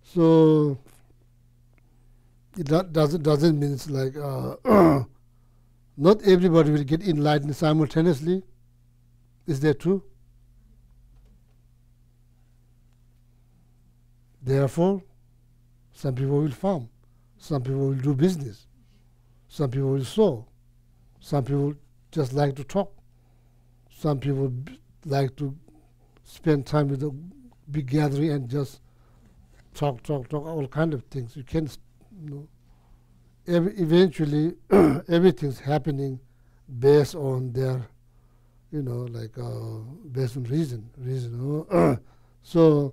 B: So it doesn't mean it's like not everybody will get enlightened simultaneously. Is that true? Therefore, some people will farm, some people will do business, some people will sew, some people just like to talk, some people like to spend time with a big gathering and just talk, all kind of things. You can't, eventually everything's happening based on their, based on reason. So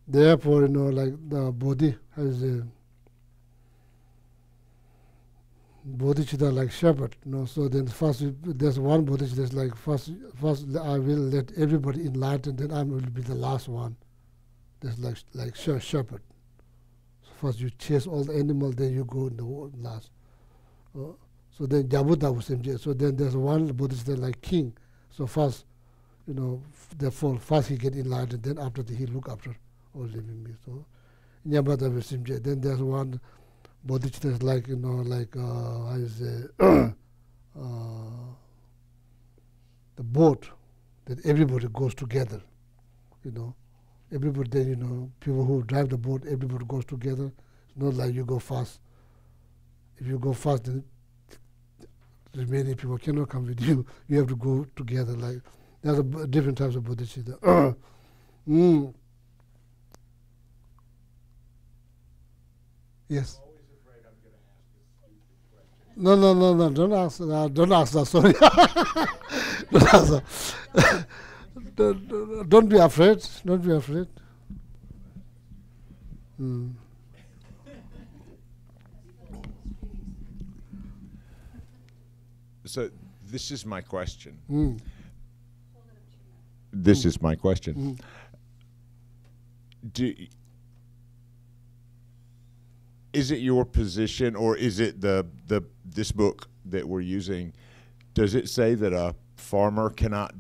B: therefore, like the Bodhi has a bodhicitta like shepherd, So then first there's one bodhicitta that's like first I will let everybody enlighten, then I will be the last one. That's like shepherd. So first you chase all the animals, then you go in the last. So then Jabuta was MJ. So then there's one bodhicitta like king. So first, therefore first he get enlightened, then after that he look after all living beings. So Nyabata was MJ. Then there's one bodhicitta is like, how you say, the boat that everybody goes together, Everybody then, people who drive the boat, everybody goes together. It's not like you go fast. If you go fast, then the remaining people cannot come with you. You have to go together. Like there's different types of bodhicitta. Yes. No, don't ask that, sorry. Don't ask that. Don't be afraid.
E: So this is my question. This is my question. is it your position, or is it this book that we're using? Does it say that a farmer cannot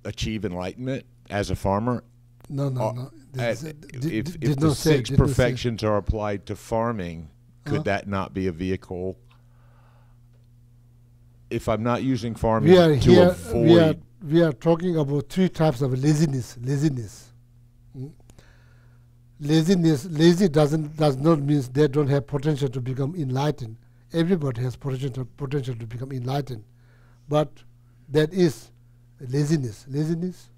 E: achieve enlightenment as a farmer?
B: No.
E: If the six perfections are applied to farming, could that not be a vehicle? If I'm not using farming avoid,
B: we are talking about 3 types of laziness. Lazy does not mean they don't have potential to become enlightened. Everybody has potential to become enlightened, but that is laziness. Laziness.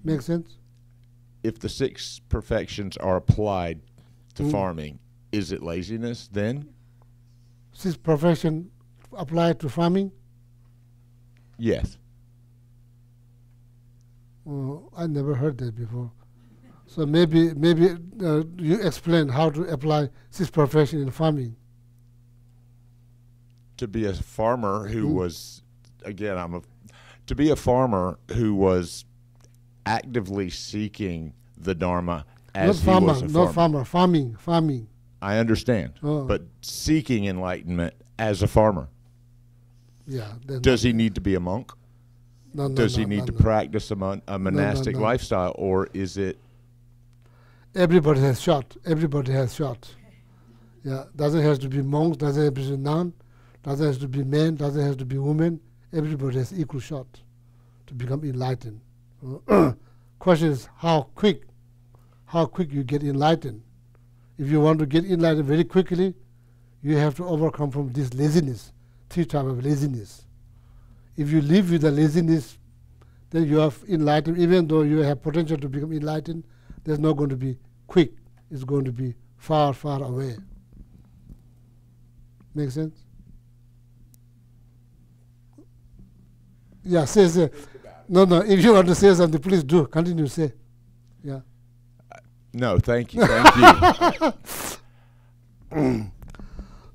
B: Makes sense?
E: if the 6 perfections are applied to farming, is it laziness then?
B: 6 perfection applied to farming?
E: Yes.
B: I never heard that before. So maybe you explain how to apply 6 perfection in farming.
E: To be a farmer who was, again, to be a farmer who was actively seeking the Dharma as he was a farmer.
B: Farming.
E: I understand, but seeking enlightenment as a farmer.
B: Yeah.
E: Does he need to be a monk?
B: No,
E: Does he need to practice a monastic lifestyle, or is it?
B: Everybody has shot. Yeah, doesn't have to be monks, doesn't have to be nun, doesn't have to be man, doesn't have to be woman. Everybody has equal shot to become enlightened. Question is how quick you get enlightened. If you want to get enlightened very quickly, you have to overcome from this laziness, 3 types of laziness. If you live with the laziness, then you have enlightened. Even though you have potential to become enlightened, there's not going to be quick. It's going to be far, far away. Make sense? Yeah, say. No, if you want to say something, please do. Continue to say. Yeah.
E: No, thank you. Thank you.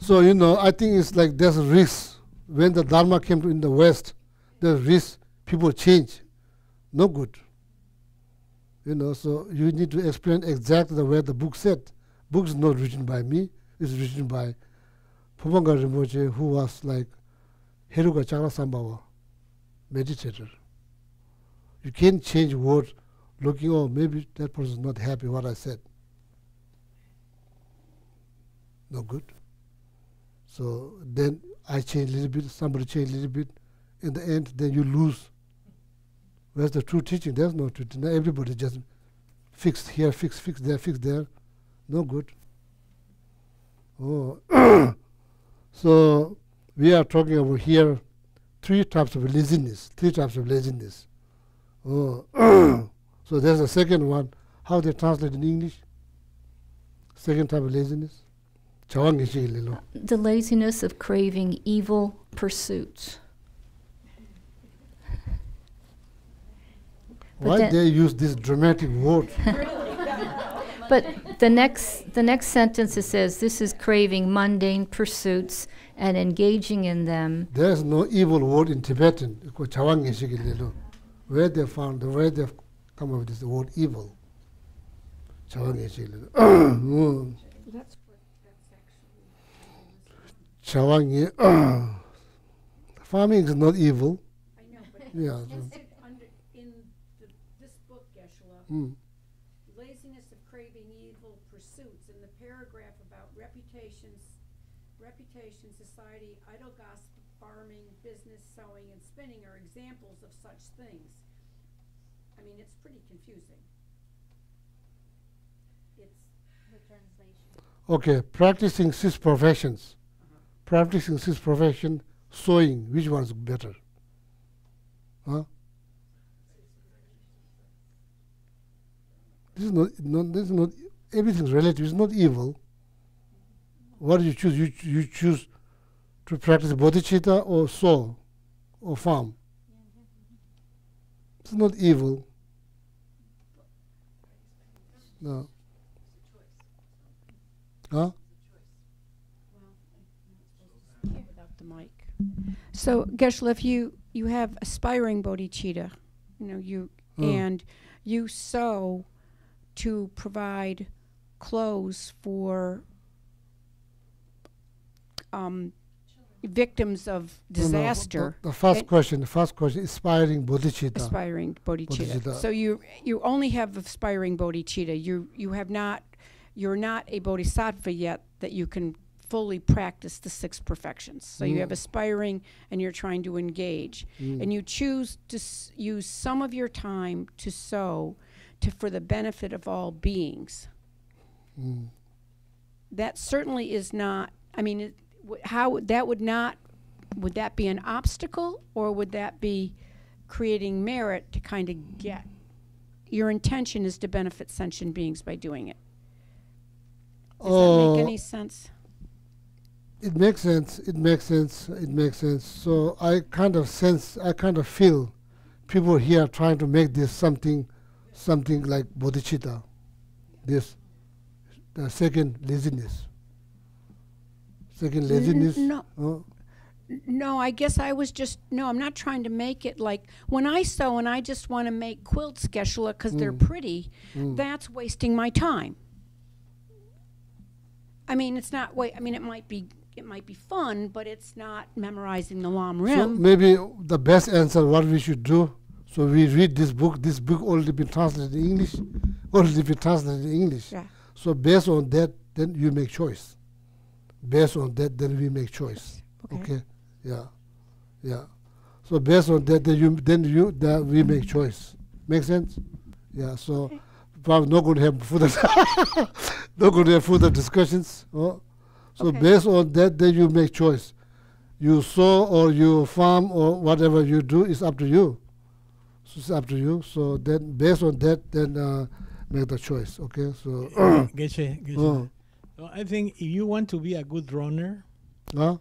B: So, I think it's like there's a risk. When the Dharma came in the West, there's risk people change. No good. So you need to explain exactly the way the book said. Book is not written by me. It's written by Phumanga Rinpoche, who was like Heruka Chakrasambhava, meditator. You can't change words looking, maybe that person is not happy what I said. No good. So then I change a little bit, somebody change a little bit. In the end, then you lose. Where's the true teaching? There's no true teaching. Everybody just fixed here, fix there. No good. So we are talking about here 3 types of laziness. So there's a second one. How they translate in English? Second type of laziness.
A: The laziness of craving evil pursuits.
B: Why they use this dramatic word?
A: But the next sentence it says, this is craving mundane pursuits and engaging in them.
B: There's no evil word in Tibetan. It's called Chawang. Where they found, where they've come up with this word evil. Chawang. Chawang. Farming is not evil.
F: I know, but
B: Yeah.
F: in this book, Geshe, laziness of craving evil pursuits, in the paragraph about reputation, society, idle gossip, farming, business, sewing, and spinning are examples of such things. I mean, it's pretty confusing. It's the translation.
B: Okay, practicing 6 professions. Practicing 6 professions, sewing, which one is better? Huh? This is not everything's relative. It's not evil. What do you choose? You choose to practice bodhicitta or sow or farm. It's not evil. No. Huh?
F: Without the mic. So, Geshe, if you have aspiring bodhicitta, and you sow to provide clothes for victims of disaster.
B: The first question, aspiring bodhicitta.
F: Aspiring bodhicitta. So you only have aspiring bodhicitta. You're not a bodhisattva yet that you can fully practice the 6 perfections. So you have aspiring, and you're trying to engage, and you choose to use some of your time to sow for the benefit of all beings. That certainly is not. I mean, would that be an obstacle, or would that be creating merit to kind of get? Your intention is to benefit sentient beings by doing it. Does that make any sense?
B: It makes sense. It makes sense. It makes sense. So I kind of feel people here trying to make this something like bodhicitta. This, the second laziness.
F: No, I guess I was just, I'm not trying to make it like, when I sew and I just want to make quilts, Geshe, because they're pretty, that's wasting my time. I mean, it's not, it might be fun, but it's not memorizing the Lamrim.
B: So maybe the best answer, what we should do, so we read this book already been translated in English.
F: Yeah.
B: So based on that, then you make choice. Based on that, then we make choice. Okay. Yeah. So based on that, we make choice. Make sense? Yeah. So
F: okay.
B: Probably not going to have further discussions. So based on that, then you make choice. You sow or you farm or whatever you do is up to you. So it's up to you. So then, based on that, then make the choice. Okay. So.
C: Geshe. So I think if you want to be a good runner, an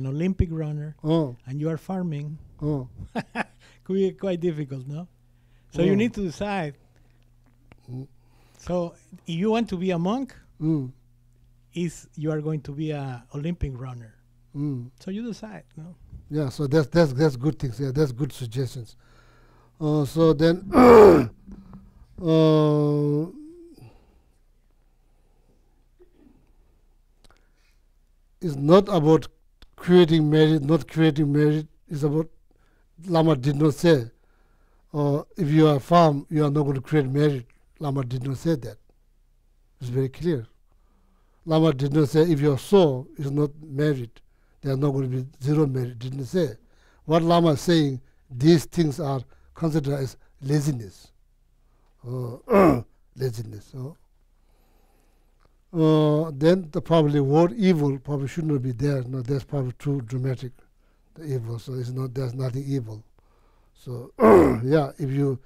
C: Olympic runner, and you are farming, could be quite difficult, no? So you need to decide. So if you want to be a monk, you are going to be a Olympic runner. So you decide, no?
B: Yeah. So that's good things. Yeah, that's good suggestions. So then. It's not about creating merit, not creating merit. It's about, Lama did not say, if you are a farm, you are not going to create merit. Lama did not say that. It's very clear. Lama did not say if your soul is not merit, there are not going to be zero merit. Didn't say. What Lama is saying, these things are considered as laziness. Laziness. Then the probably word evil probably should not be there. No, that's probably too dramatic. The evil, so there's nothing evil. So yeah, if you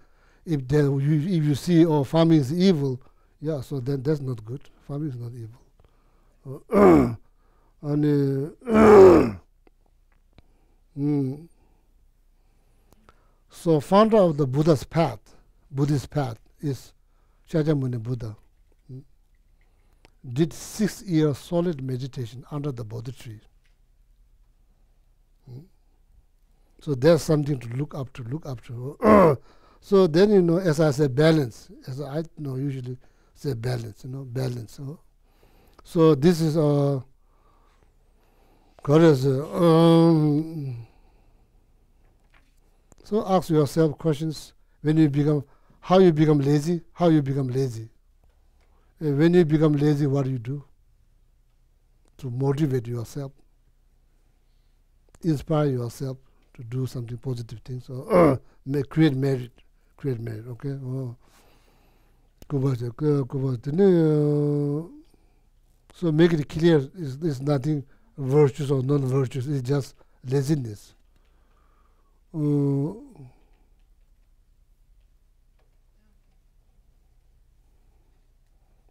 B: see farming is evil, yeah, so then that's not good. Farming is not evil. So founder of the Buddhist path is Shakyamuni Buddha. Did 6 years solid meditation under the Bodhi tree. So there's something to look up to. So then, as I say, balance. As I usually say balance, balance. So this is so ask yourself questions how you become lazy. When you become lazy, what do you do? To motivate yourself, inspire yourself to do something positive things, or create merit, okay? So make it clear, it's nothing virtuous or non-virtuous, it's just laziness.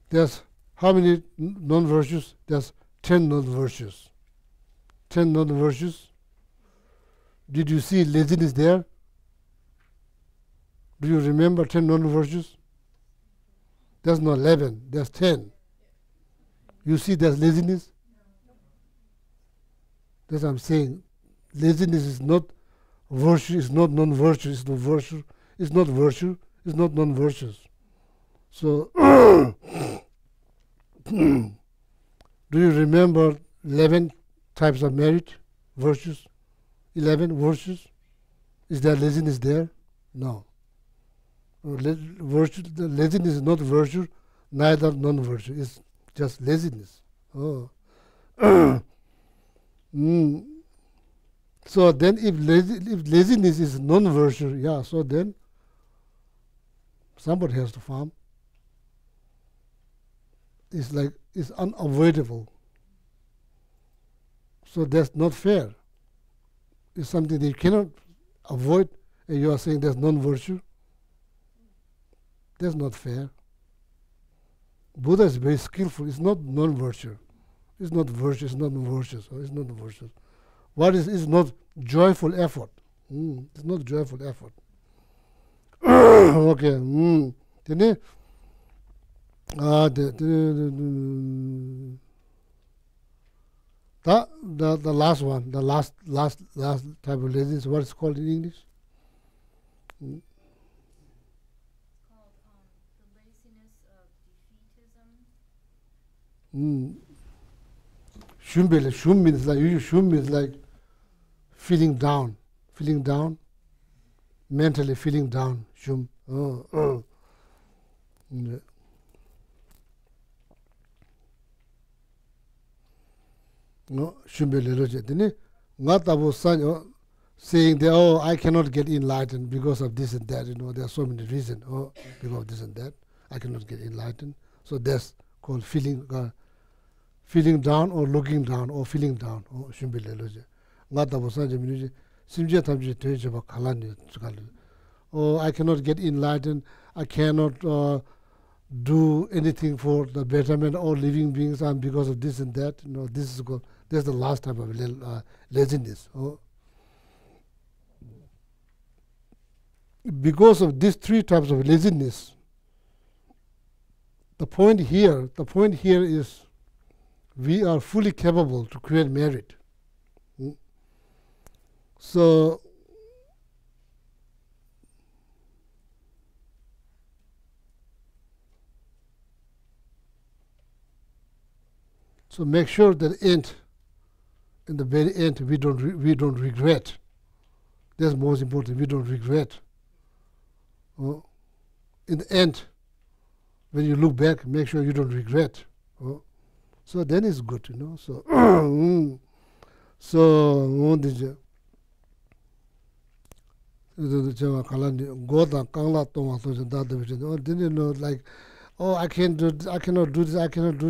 B: There's how many non-virtues? There's 10 non-virtues. 10 non-virtues. Did you see laziness there? Do you remember 10 non-virtues? There's not 11, there's 10. You see there's laziness? That's what I'm saying. Laziness is not virtue, it's not non-virtue, it's not virtue, It's not non-virtuous. So, do you remember 11 types of merit, virtues? 11 virtues? Is there laziness there? No. Virtue, the laziness is not virtue, neither non-virtue. It's just laziness. Oh. So then if laziness is non-virtue, yeah, so then somebody has to farm. It's like, it's unavoidable. So that's not fair. It's something that you cannot avoid, and you are saying that's non-virtue. That's not fair. Buddha is very skillful. It's not non-virtue. It's not virtue. It's not virtuous. It's not virtuous. What is not joyful effort. It's not joyful effort. Okay. The last one, the last type of laziness, what is called in English? Shum means like feeling down, mentally feeling down. Shum. Yeah. No, saying that, oh, I cannot get enlightened because of this and that. There are so many reasons. Oh, because of this and that, I cannot get enlightened. So that's called feeling down or looking down or feeling down. Oh, oh, I cannot get enlightened. I cannot do anything for the betterment of all living beings, and because of this and that. This is called. That's the last type of laziness. Oh. Because of these three types of laziness, the point here is we are fully capable to create merit. So make sure that in the very end, we don't regret. That's most important. We don't regret. In the end, when you look back, make sure you don't regret. So then it's good, So, like, oh, I cannot do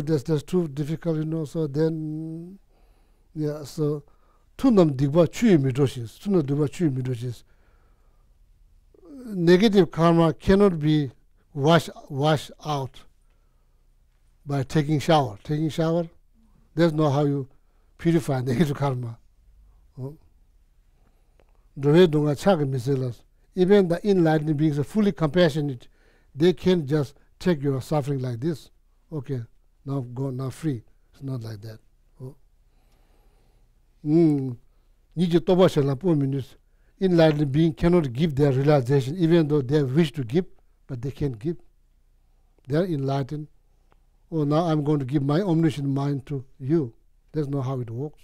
B: this. That's too difficult, So then. Yeah, so negative karma cannot be washed out by taking shower. That's not how you purify negative karma. Even the enlightened beings are fully compassionate. They can just take your suffering like this. Okay, now go, now free. It's not like that. Enlightened being cannot give their realization, even though they wish to give, but they can't give. They are enlightened. Oh, now I'm going to give my omniscient mind to you. That's not how it works.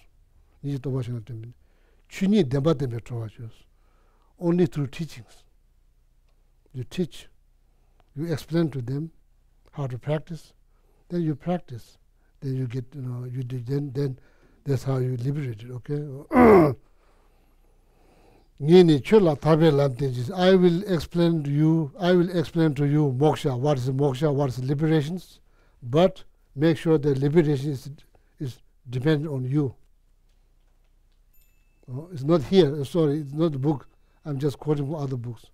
B: Only through teachings. You teach. You explain to them how to practice. Then you practice. Then you get, then that's how you liberate it, okay? I will explain to you moksha, what is moksha, what is liberations, but make sure that liberation is dependent on you. It's not here, sorry, it's not the book. I'm just quoting from other books.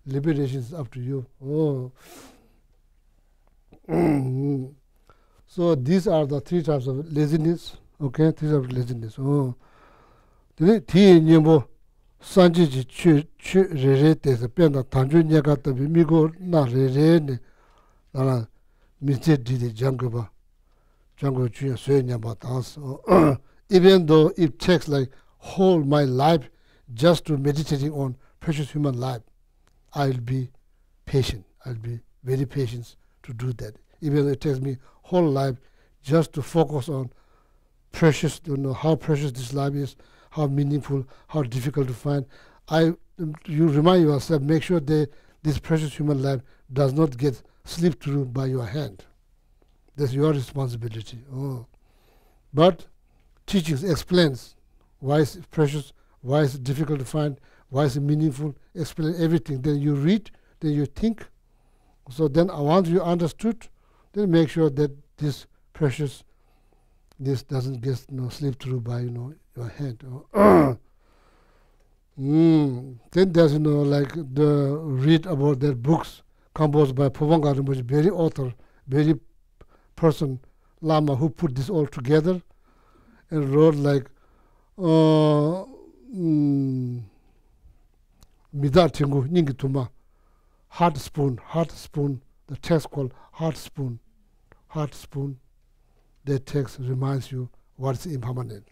B: Liberation is up to you. So these are the three types of laziness. Okay, these are laziness. Sanji chu re te pena tanju nyaka tabi migo na re ne nala minche di de jango chu so nyamba tas. Even though it takes like whole my life just to meditating on precious human life, I'll be patient. I'll be very patient to do that. Even it takes me whole life just to focus on precious, how precious this life is, how meaningful, how difficult to find. You remind yourself, make sure that this precious human life does not get slipped through by your hand. That's your responsibility. But teachings explains why it's precious, why it's difficult to find, why it's meaningful, explain everything. Then you read, then you think. So then once you understood, then make sure that this precious, this doesn't get slipped through by your hand. Then there's like the read about their books composed by Pavanga Rinpoche, very author, very person, Lama, who put this all together and wrote like Mida Tingu Ningituma, Heart Spoon, the text called Heart Spoon. That text reminds you what's impermanent.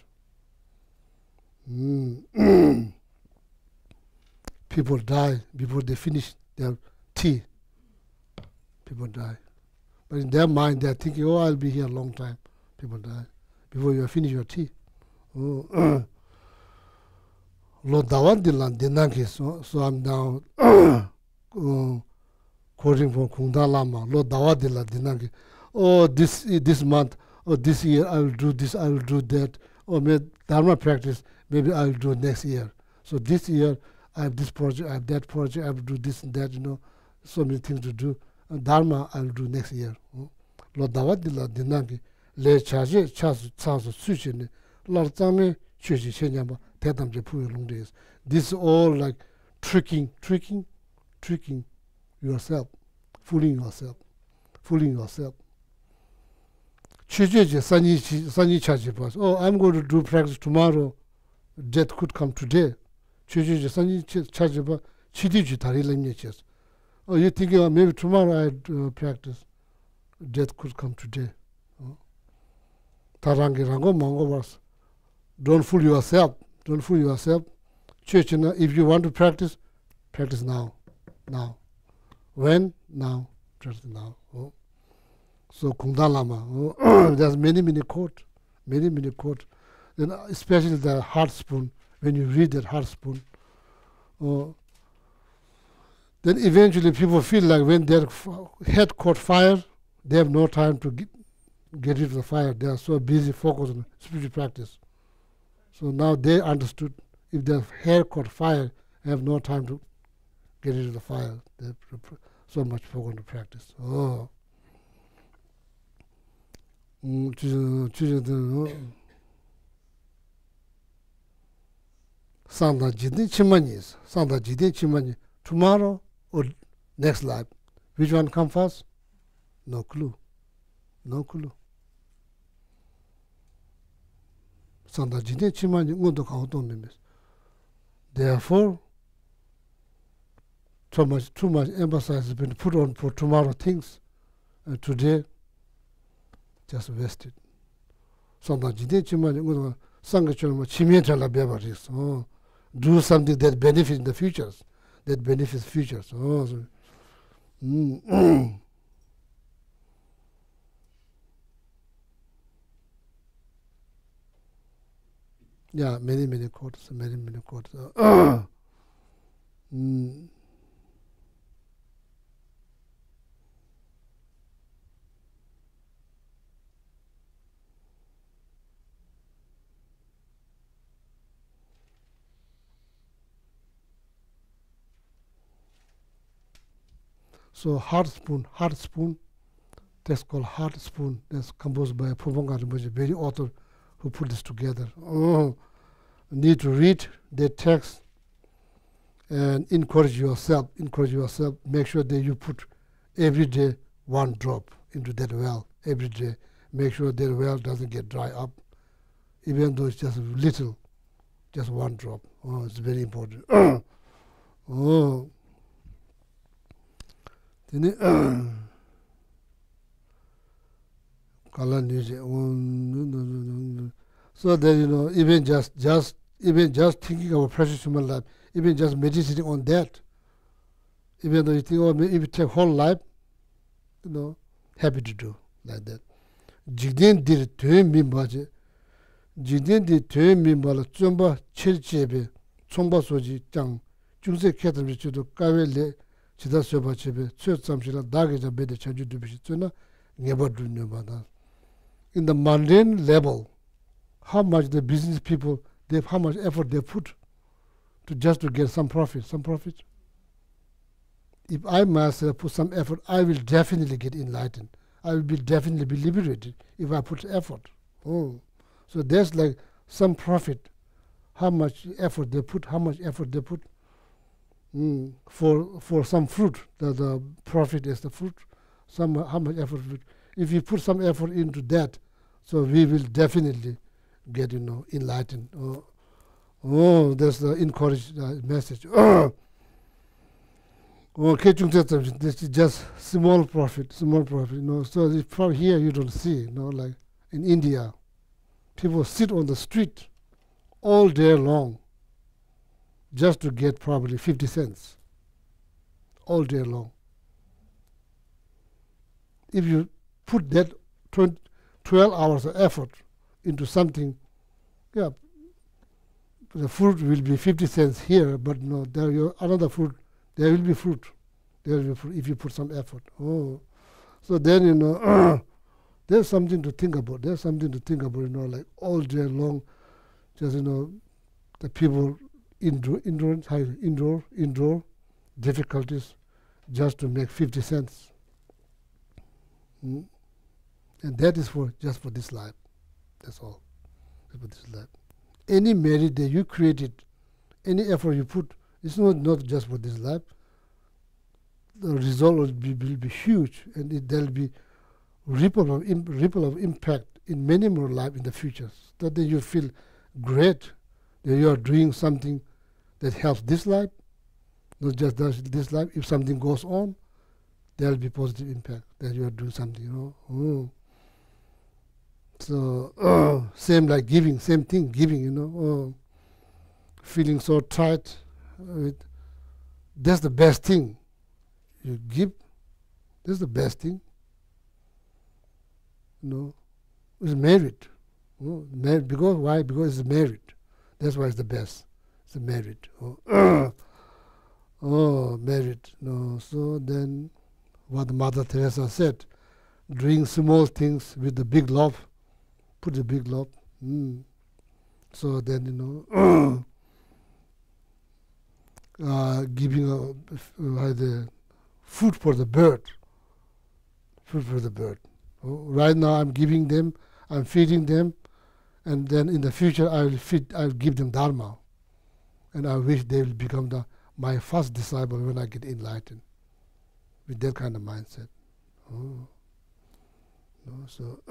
B: People die before they finish their tea. People die. But in their mind, they're thinking, I'll be here a long time. People die before you finish your tea. Lo dawan dilan dinanki, so I'm now quoting from Kungda Lama. Lo dawa dilan dinanki. This month, or this year, I will do this, I will do that. Or maybe Dharma practice, maybe I will do next year. So this year, I have this project, I have that project, I have to do this and that, so many things to do. Dharma, I will do next year. Lo dawa dilan dinanki. Le chaje chasu sushi lartame chuji chenyamba tetamje puyo longdays. This is all like tricking yourself, fooling yourself. Chuji sani chaji pas. I'm going to do practice tomorrow. Death could come today. Chuji sani chaji pas. Chidiji tari lemye ches. You think maybe tomorrow I practice. Death could come today. Tarangi rango mango was. Don't fool yourself. Church, if you want to practice now. When? Now. Practice now. So Kungda Lama. There's many quotes. Then especially the heart spoon. When you read that heart spoon. Then eventually people feel like when their head caught fire, they have no time to get rid of the fire. They are so busy focused on spiritual practice. So now they understood if their hair caught fire, they have no time to get rid of the fire. They're so much focused on practice. Sanda jidin chimani. Tomorrow or next life. Which one comes first? No clue. Therefore, too much emphasis has been put on for tomorrow things, and today just wasted. Do something that benefits the futures, Yeah, many quotes. So heart spoon, that's called heart spoon. That's composed by Pavanga Rinpoche, very author who put this together. Need to read the text and encourage yourself. Make sure that you put every day one drop into that well every day. Make sure that well doesn't get dry up, even though it's just little, just one drop. It's very important. So that even just thinking of a precious human life, even just meditating on that, Even though you think, oh, if you take whole life, happy to do like that. Jigden did to me, Baji. Jigden did to me, Bala, Chumba, Chirchebe, Chumba Soji, Chang, Jungse Katam Chido, Kavele, Chida Soba Chebe, Church Samshila, Dagaja Bede Chanju Dubishituna, never do no matter. In the mundane level, how much the business people, how much effort they put to just to get some profit. If I myself put some effort, I will definitely get enlightened. I will definitely be liberated if I put effort. So there's like some profit. How much effort they put, for some fruit. The profit is the fruit. How much effort. If you put some effort into that, so we will definitely get, enlightened. That's the encouraged message. This is just small profit. So from here you don't see, like in India, people sit on the street all day long just to get probably 50 cents all day long. If you put that 12 hours of effort into something, the fruit will be 50 cents here, but no, another fruit. There will be fruit. If you put some effort. So then, there's something to think about. Like all day long, just, the people endure difficulties just to make 50 cents. And that is just for this life. That's all. For this life. Any merit that you created, any effort you put, it's not just for this life. The result will be huge, and there'll be ripple of impact in many more lives in the future. So that you feel great that you are doing something that helps this life, not just this life. If something goes on, there'll be positive impact that you are doing something. So same like giving, same thing, giving. Feeling so tight. That's the best thing. You give. That's the best thing. It's merit. Because why? Because it's merit. That's why it's the best. It's a merit. Merit. So then, what Mother Teresa said, doing small things with the big love. Put the big love. So then, giving the food for the bird. Right now I'm giving them, I'm feeding them, and then in the future I'll give them Dharma. And I wish they will become my first disciple when I get enlightened. With that kind of mindset. So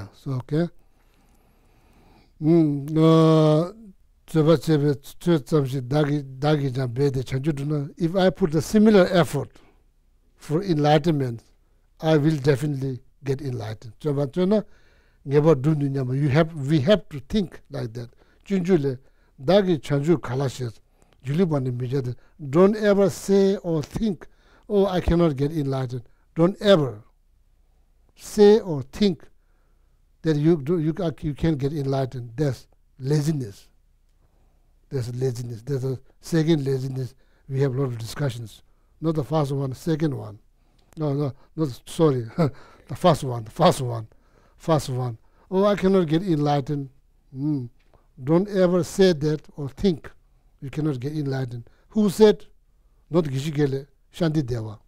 B: so okay. If I put a similar effort for enlightenment, I will definitely get enlightened. We have to think like that. Don't ever say or think, oh, I cannot get enlightened. Don't ever say or think that you can't get enlightened. That's laziness. There's laziness. There's a second laziness. We have a lot of discussions. Not the first one, second one. No, sorry. The first one. Oh, I cannot get enlightened. Don't ever say that or think you cannot get enlightened. Who said? Not Geshe Gelek, Shanti Deva.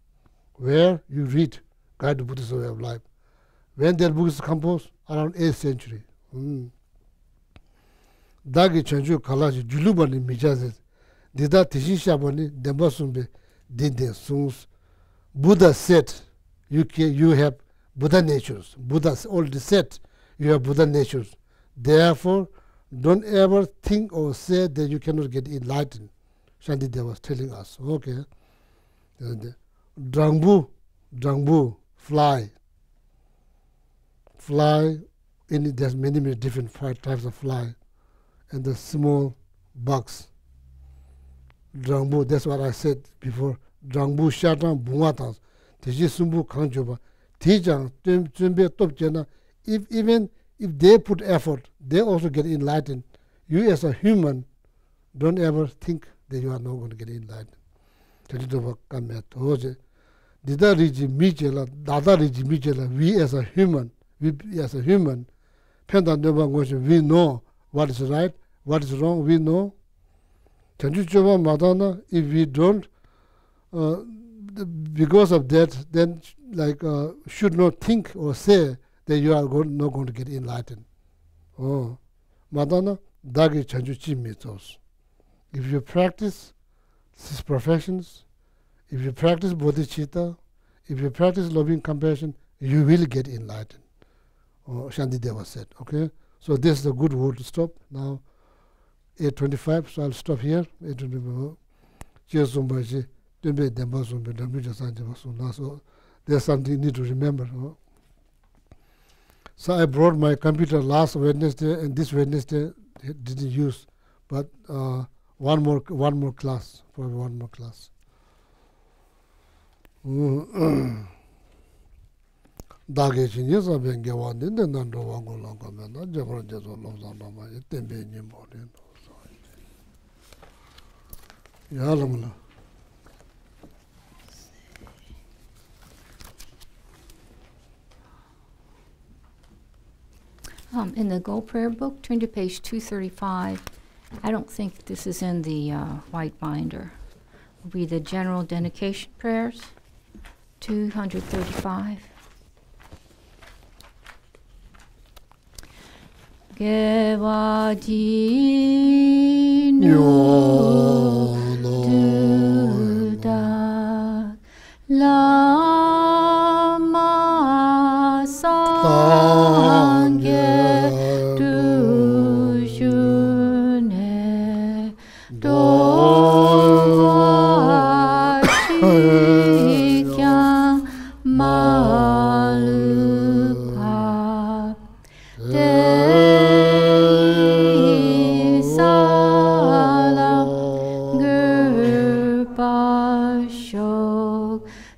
B: Where you read Guide to Buddhist Way of Life. When that book is composed? Around 8th century. Dagi chanju kalaji julubani mijazes. Dida tishishabani dembasumbe dinde sungs. Buddha said you have Buddha natures. Buddha already said you have Buddha natures. Therefore, don't ever think or say that you cannot get enlightened. Shantideva was telling us. Okay. Drangbu, fly. There's many different types of fly. And the small bugs. Drangbu, that's what I said before. Drangbu Shatang Bungatang. Teji Sumbu Kangjoba. Tijang, Tumbe Topjana. Even if they put effort, they also get enlightened. You as a human, don't ever think that you are not going to get enlightened. Teji Kamet. Dida Riji Michela, Dada Riji Michela, we as a human, we know what is right, what is wrong, we know. If we don't, because of that, then should not think or say that you are not going to get enlightened. Oh, Madana, Dagi Chanjuchi Mitos. If you practice these professions, if you practice bodhicitta, if you practice loving compassion, you will get enlightened. Shantideva said, okay? So this is a good word to stop. Now, 8:25, so I'll stop here. 8:25. So there's something you need to remember. So I brought my computer last Wednesday, and this Wednesday didn't use, but one more class, for one more class. Dagechin yesa benge wande den nan do wango longo men na jabro jeso lomza loma tembe nyimbo den so ya lamla
A: in the Gold Prayer Book, turn to page 235. I don't think this is in the white binder. Will be the general dedication prayers, 235. Gewaji no duda lama sangye dushune dowa shikya malupa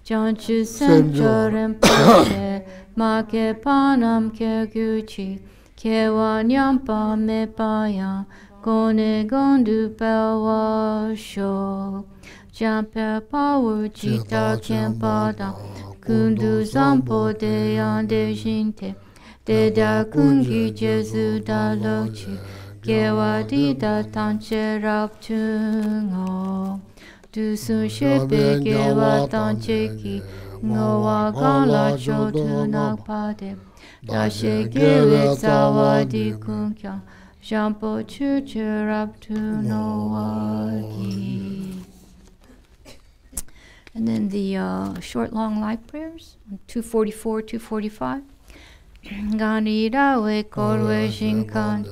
A: Janchu Senjorim Pate, Make Panam Ke Guchi, Kewa Nyampa Me Paya, Gone Gondu Pelwa Sho, Jamper Power Jita Kempada, Kundu Zampo de Ande Jinte, Deda Kungi Jesu Da Lochi, Kewa Dida Tanche Raptungo. Du sun shepe gewa tancheki ngowa gala chotu nakpade dashe gewe zawadi kunkya jampo chuchu raptu noagi. And then the short long life prayers, 244, 245. Ganira we korwe shinkan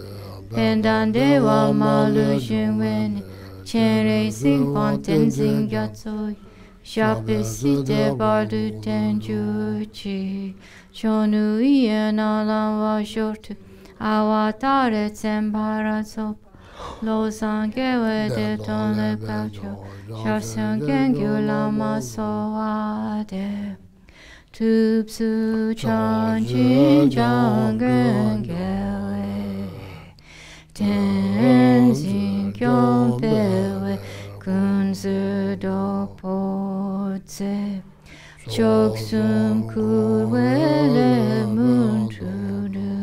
A: pendande wa malu shinwen Chere sing ponten sing yatsoi, shape site bardu tenjuchi, chonu ien alan wa shortu, awatare tsembara sop, lo sangewe de ton le paucho, shafsan gengyu lama soade, tupsu chanchin jangengewe, tenzin kyompewe kunzu dokpotse choksum kurwele muntudu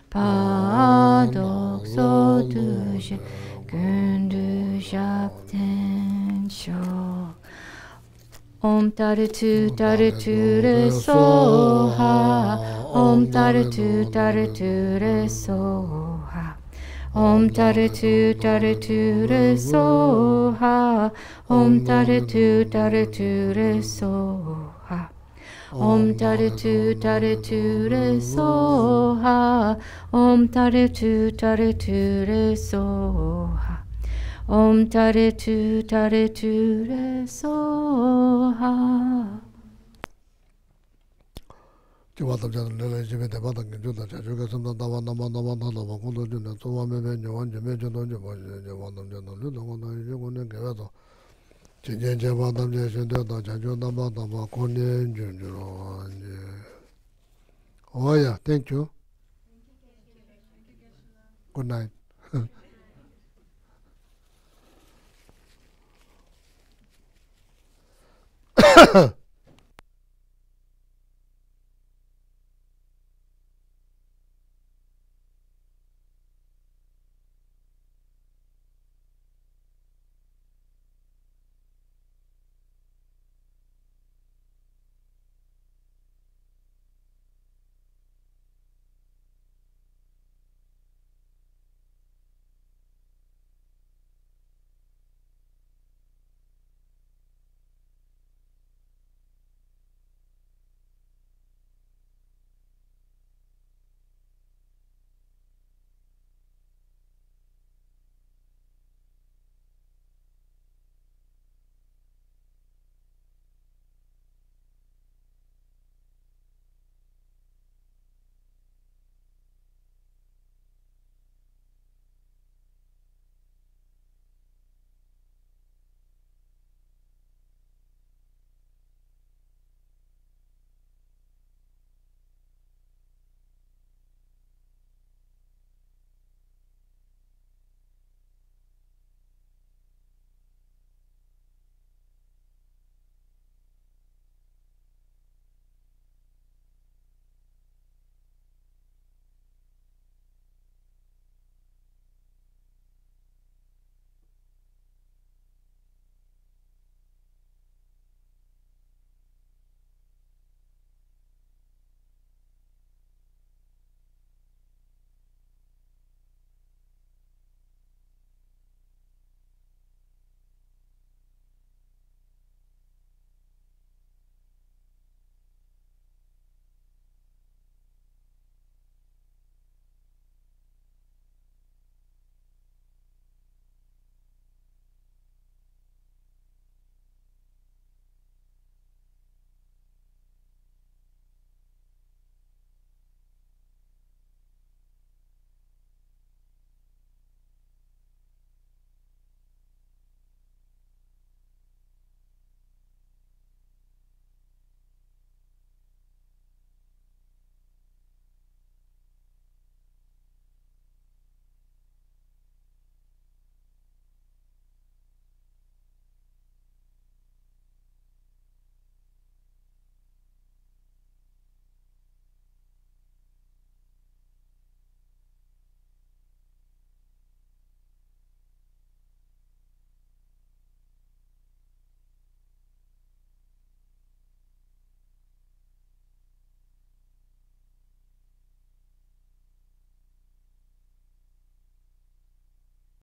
A: padok sotushe kundu shapten shok Om taritu re soha Om taritu re soha Om taritu re soha Om taritu re soha Om taritu re soha Om taritu re soha Om taritu re soha
B: Oh yeah, thank you. Good night.